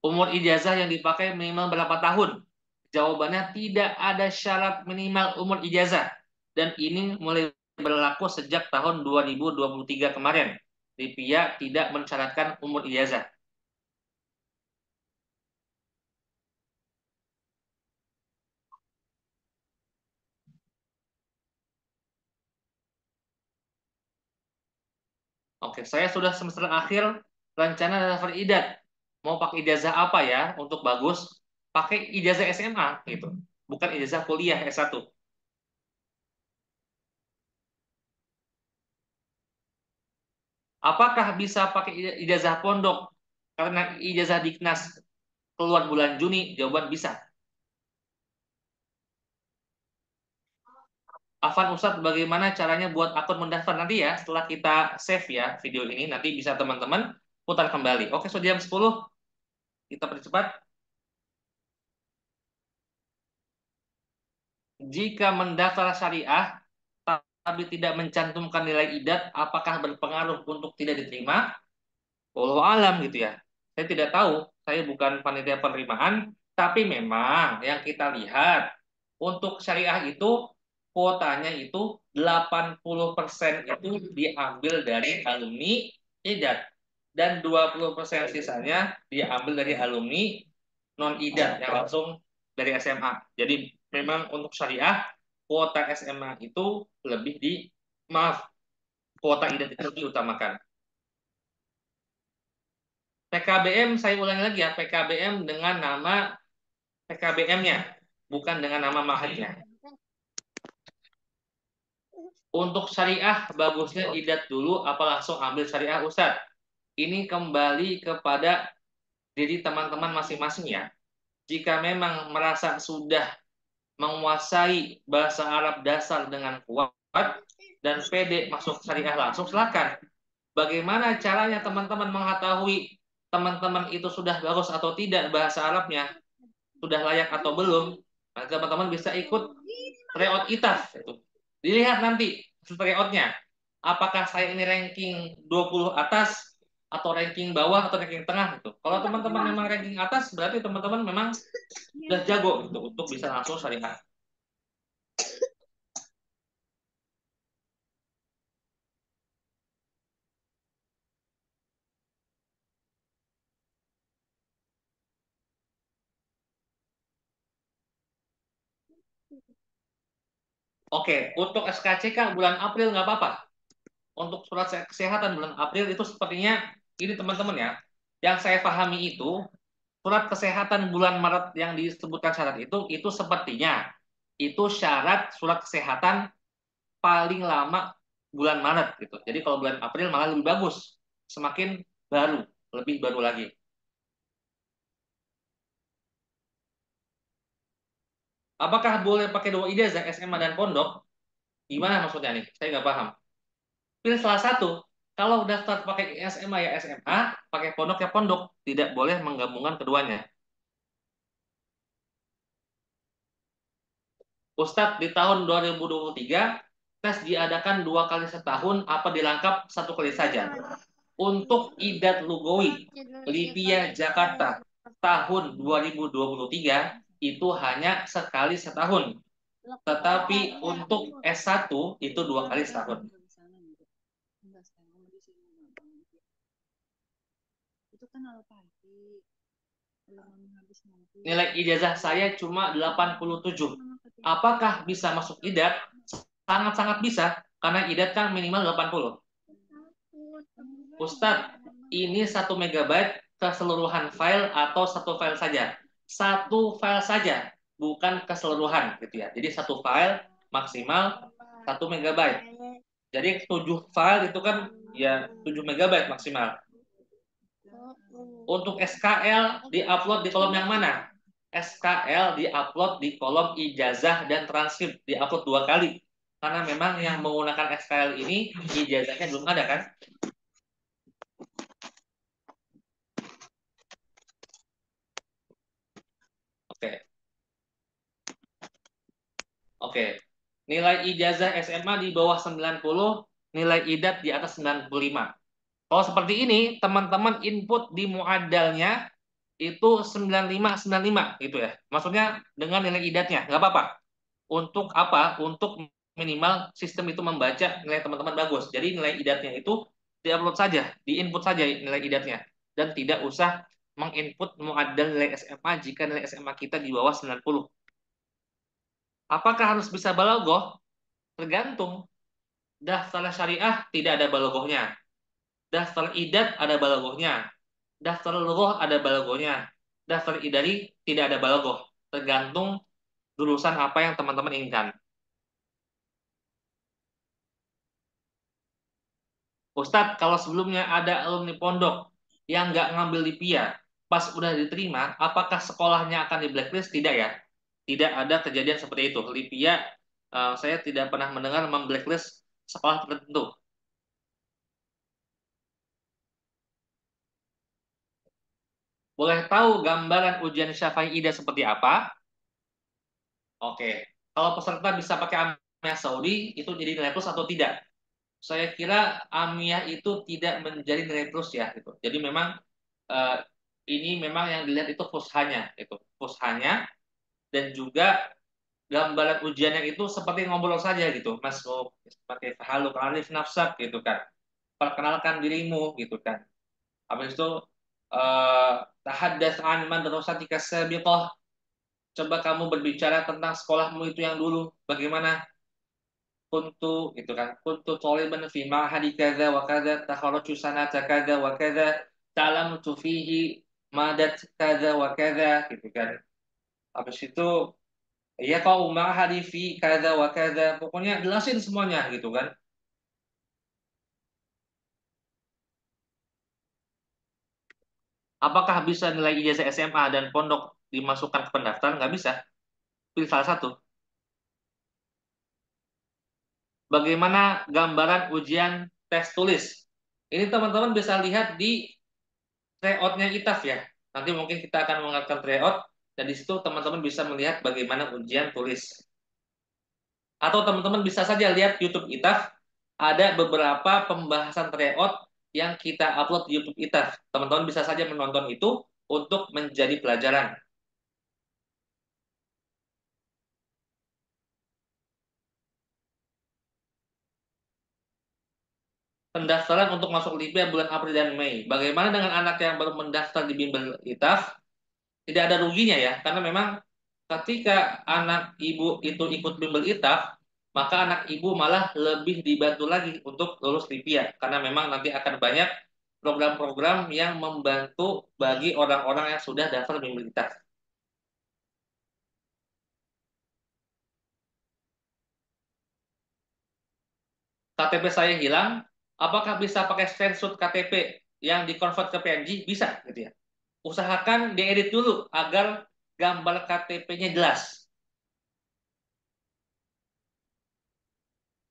Umur ijazah yang dipakai minimal berapa tahun? Jawabannya tidak ada syarat minimal umur ijazah. Dan ini mulai berlaku sejak tahun 2023 kemarin. LIPIA tidak mensyaratkan umur ijazah. Oke, saya sudah semester akhir, rencana daftar idat. Mau pakai ijazah apa ya untuk bagus? Pakai ijazah SMA gitu. Bukan ijazah kuliah S1. Apakah bisa pakai ijazah pondok? Karena ijazah Diknas keluar bulan Juni, jawaban bisa. Afan Ustadz, bagaimana caranya buat akun mendaftar nanti ya? Setelah kita save ya video ini, nanti bisa teman-teman putar kembali. Oke, sudah jam 10, kita percepat. Jika mendaftar syariah, tapi tidak mencantumkan nilai idat, apakah berpengaruh untuk tidak diterima? Wallahu alam gitu ya. Saya tidak tahu, saya bukan panitia penerimaan, tapi memang yang kita lihat untuk syariah itu kuotanya itu 80% itu diambil dari alumni IDAT dan 20% sisanya diambil dari alumni non IDAT yang langsung dari SMA. Jadi memang untuk syariah kuota SMA itu lebih di maaf, kuota IDAT itu diutamakan. PKBM saya ulangi lagi ya, PKBM dengan nama PKBM-nya, bukan dengan nama mahadnya. Untuk syariah bagusnya idat dulu apa langsung ambil syariah Ustadz? Ini kembali kepada diri teman-teman masing-masing ya. Jika memang merasa sudah menguasai bahasa Arab dasar dengan kuat dan pede masuk syariah langsung, silakan. Bagaimana caranya teman-teman mengetahui teman-teman itu sudah bagus atau tidak bahasa Arabnya? Sudah layak atau belum, nah, teman-teman bisa ikut tryout ITAF itu. Dilihat nanti tryoutnya, apakah saya ini ranking 20 atas atau ranking bawah atau ranking tengah gitu. Kalau teman-teman memang ranking atas, berarti teman-teman memang sudah jago gitu untuk bisa langsung syariah. Oke, untuk SKCK bulan April nggak apa-apa. Untuk surat kesehatan bulan April itu sepertinya ini teman-teman ya. Yang saya pahami itu surat kesehatan bulan Maret yang disebutkan syarat itu sepertinya itu syarat surat kesehatan paling lama bulan Maret gitu. Jadi kalau bulan April malah lebih bagus, semakin baru, lebih baru lagi. Apakah boleh pakai dua ijazah SMA dan pondok? Gimana maksudnya nih? Saya nggak paham. Pilih salah satu. Kalau daftar pakai SMA ya SMA, pakai pondok ya pondok. Tidak boleh menggabungkan keduanya. Ustadz, di tahun 2023, tes diadakan 2 kali setahun apa dilengkap 1 kali saja. Untuk Idat Lugawi, Lipia Jakarta, tahun 2023 itu hanya sekali setahun. Tetapi untuk S1 itu 2 kali setahun. Nilai ijazah saya cuma 87. Apakah bisa masuk idat? Sangat-sangat bisa, karena idat kan minimal 80. Ustadz, ini 1 MB keseluruhan file atau satu file saja? Satu file saja, bukan keseluruhan gitu ya. Jadi satu file maksimal 1 MB. Jadi 7 file itu kan ya 7 MB maksimal. Untuk SKL diupload di kolom yang mana? SKL diupload di kolom ijazah dan transkrip, diupload 2 kali. Karena memang yang menggunakan SKL ini ijazahnya belum ada kan? Oke. Oke. Nilai ijazah SMA di bawah 90, nilai idat di atas 95. Kalau seperti ini, teman-teman input di muadalnya itu 95 95 gitu ya. Maksudnya dengan nilai idatnya, nggak apa-apa. Untuk apa? Untuk minimal sistem itu membaca nilai teman-teman bagus. Jadi nilai idatnya itu diupload saja, diinput saja nilai idatnya. Dan tidak usah menginput muadal nilai SMA jika nilai SMA kita di bawah 90. Apakah harus bisa balagoh? Tergantung. Daftar syariah tidak ada balagohnya. Daftar idat ada balagohnya. Daftar lughah ada balagohnya. Daftar idari tidak ada balagoh. Tergantung jurusan apa yang teman-teman inginkan. Ustadz, kalau sebelumnya ada alumni pondok yang nggak ngambil di PIA, pas udah diterima, apakah sekolahnya akan di blacklist? Tidak ya. Tidak ada kejadian seperti itu. Di PIA, saya tidak pernah mendengar memblacklist sekolah tertentu. Boleh tahu gambaran ujian Syafa'i Ida seperti apa? Oke. Kalau peserta bisa pakai Amiyah Saudi, itu jadi nilai plus atau tidak? Saya kira Amiyah itu tidak menjadi nilai plus ya. Gitu. Jadi memang eh, ini memang yang dilihat itu fushanya. Itu fushanya dan juga gambaran ujiannya itu seperti ngobrol saja gitu. Mas, seperti halo alif nafsak gitu kan. Perkenalkan dirimu gitu kan. Habis itu eh tahaddas an madrasatika sabiqah. Coba kamu berbicara tentang sekolahmu itu yang dulu. Bagaimana kuntu gitu kan. Kuntu thaliban fi ma'hadi kadza wa kadza takharraju sanata kadza wa kadza ta'lamtu fihi madat kadza wa kadza gitu kan. Habis itu ya kau ma'hadi fi kadza wa kadza. Pokoknya jelasin semuanya gitu kan. Apakah bisa nilai ijazah SMA dan pondok dimasukkan ke pendaftaran? Nggak bisa. Pilih salah satu. Bagaimana gambaran ujian tes tulis? Ini teman-teman bisa lihat di tryout-nya ITAF ya. Nanti mungkin kita akan mengadakan tryout dan di situ teman-teman bisa melihat bagaimana ujian tulis. Atau teman-teman bisa saja lihat YouTube ITAF, ada beberapa pembahasan tryout yang kita upload di YouTube ITAF. Teman-teman bisa saja menonton itu untuk menjadi pelajaran. Pendaftaran untuk masuk LIPIA bulan April dan Mei. Bagaimana dengan anak yang baru mendaftar di bimbel ITAF? Tidak ada ruginya ya, karena memang ketika anak ibu itu ikut bimbel ITAF, maka anak ibu malah lebih dibantu lagi untuk lulus LIPIA karena memang nanti akan banyak program-program yang membantu bagi orang-orang yang sudah daftar mobilitas. KTP saya hilang, apakah bisa pakai screenshot KTP yang dikonvert ke PNG? Bisa, gitu ya. Usahakan diedit dulu agar gambar KTP-nya jelas.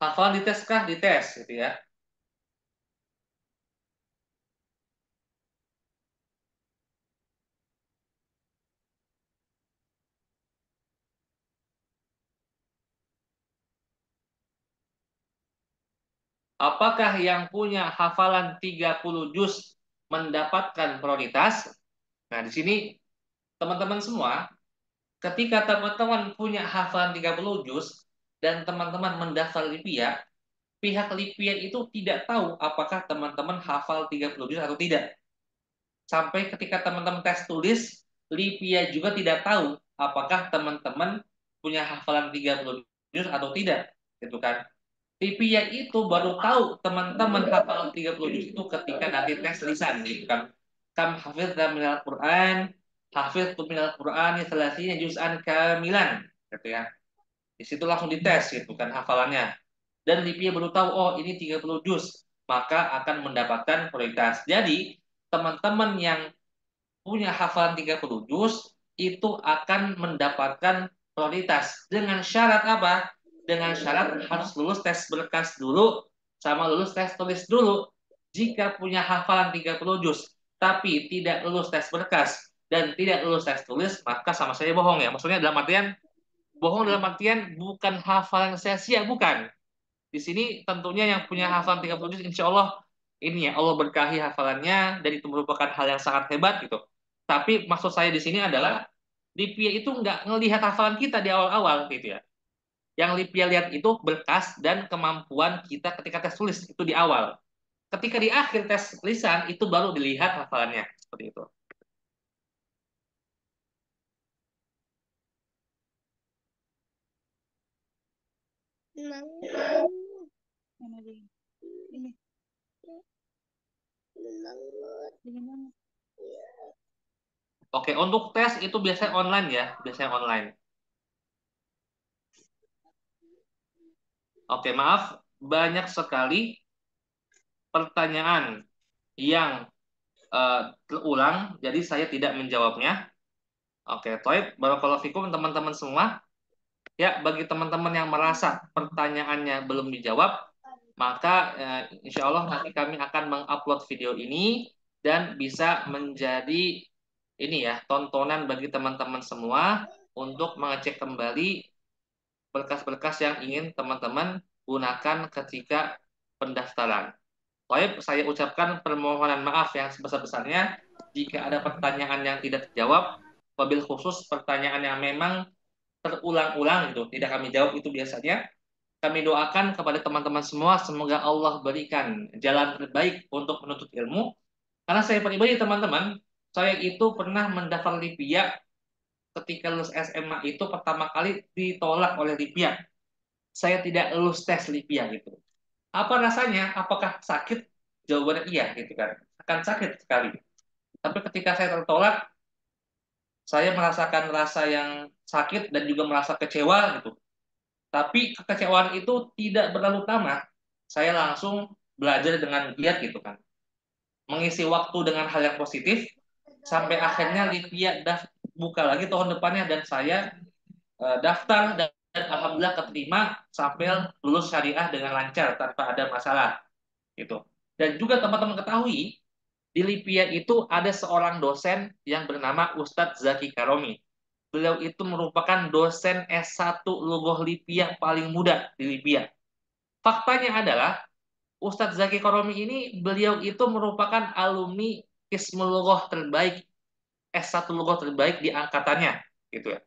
Hafalan dites kah? Dites, gitu ya. Apakah yang punya hafalan 30 juz mendapatkan prioritas? Nah, di sini teman-teman semua, ketika teman-teman punya hafalan 30 juz dan teman-teman mendaftar LIPIA, pihak LIPIA itu tidak tahu apakah teman-teman hafal 30 juz atau tidak. Sampai ketika teman-teman tes tulis, LIPIA juga tidak tahu apakah teman-teman punya hafalan 30 juz atau tidak, gitu kan. LIPIA itu baru tahu teman-teman hafal 30 juz itu ketika nanti tes lisan, gitu kan. Kam hafidza minal Qur'an, hafidzu minal Qur'ani salasina juz'an kamilan, gitu ya. Di situ langsung dites gitu kan hafalannya. Dan LIPIA baru tahu, oh ini 30 juz, maka akan mendapatkan prioritas. Jadi, teman-teman yang punya hafalan 30 juz itu akan mendapatkan prioritas dengan syarat apa? Dengan syarat harus lulus tes berkas dulu sama lulus tes tulis dulu. Jika punya hafalan 30 juz tapi tidak lulus tes berkas dan tidak lulus tes tulis, maka sama saya bohong ya. Maksudnya dalam artian bohong dalam artian bukan hafalan sia-sia, bukan. Di sini tentunya yang punya hafalan 30 juz insya Allah ini ya Allah berkahi hafalannya dan itu merupakan hal yang sangat hebat gitu. Tapi maksud saya di sini adalah Lipia itu nggak ngelihat hafalan kita di awal-awal gitu ya. Yang Lipia lihat itu berkas dan kemampuan kita ketika tes tulis itu di awal. Ketika di akhir tes lisan itu baru dilihat hafalannya seperti itu. Oke, untuk tes itu biasanya online ya, biasanya online. Oke, maaf, banyak sekali pertanyaan yang terulang, jadi saya tidak menjawabnya. Oke, Toib, barakallahu fikum teman-teman semua. Ya, bagi teman-teman yang merasa pertanyaannya belum dijawab, maka insya Allah nanti kami akan mengupload video ini dan bisa menjadi ini ya tontonan bagi teman-teman semua untuk mengecek kembali berkas-berkas yang ingin teman-teman gunakan ketika pendaftaran. Baik, saya ucapkan permohonan maaf yang sebesar-besarnya jika ada pertanyaan yang tidak terjawab, wabil khusus pertanyaan yang memang terulang-ulang itu tidak kami jawab itu biasanya. Kami doakan kepada teman-teman semua semoga Allah berikan jalan terbaik untuk menuntut ilmu. Karena saya pribadi teman-teman, saya itu pernah mendaftar LIPIA ketika lulus SMA itu pertama kali ditolak oleh LIPIA. Saya tidak lulus tes LIPIA gitu. Apa rasanya? Apakah sakit? Jawabannya iya gitu kan. Akan sakit sekali. Tapi ketika saya tertolak, saya merasakan rasa yang sakit dan juga merasa kecewa gitu. Tapi kekecewaan itu tidak berlalu lama. Saya langsung belajar dengan giat gitu kan. Mengisi waktu dengan hal yang positif sampai akhirnya Livia buka lagi tahun depannya dan saya daftar dan alhamdulillah keterima sampai lulus syariah dengan lancar tanpa ada masalah gitu. Dan juga teman-teman ketahui di Lipia itu ada seorang dosen yang bernama Ustadz Zaki Karomi. Beliau itu merupakan dosen S1 Lughoh Lipia paling muda di Lipia. Faktanya adalah Ustadz Zaki Karomi ini beliau itu merupakan alumni Kismul Lughoh terbaik, S1 Lughoh terbaik di angkatannya gitu ya.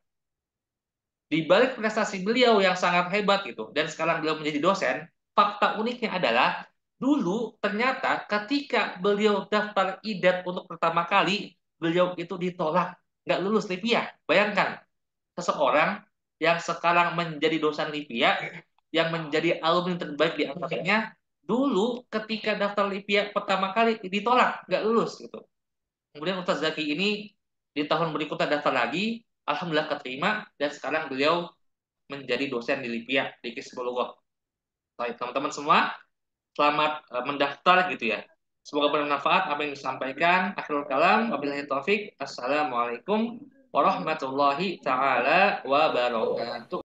Di balik prestasi beliau yang sangat hebat gitu dan sekarang beliau menjadi dosen, fakta uniknya adalah dulu ternyata ketika beliau daftar IDAT untuk pertama kali, beliau itu ditolak, nggak lulus LIPIA. Bayangkan, seseorang yang sekarang menjadi dosen LIPIA yang menjadi alumni terbaik di angkatannya, dulu ketika daftar LIPIA pertama kali ditolak, nggak lulus gitu. Kemudian Ustaz Zaki ini di tahun berikutnya daftar lagi, alhamdulillah keterima dan sekarang beliau menjadi dosen di LIPIA di Hizbullah. Baik, teman-teman semua, selamat mendaftar gitu ya. Semoga bermanfaat apa yang disampaikan. Akhirul kalam, wabillahi taufik. Assalamualaikum warahmatullahi taala wabarakatuh.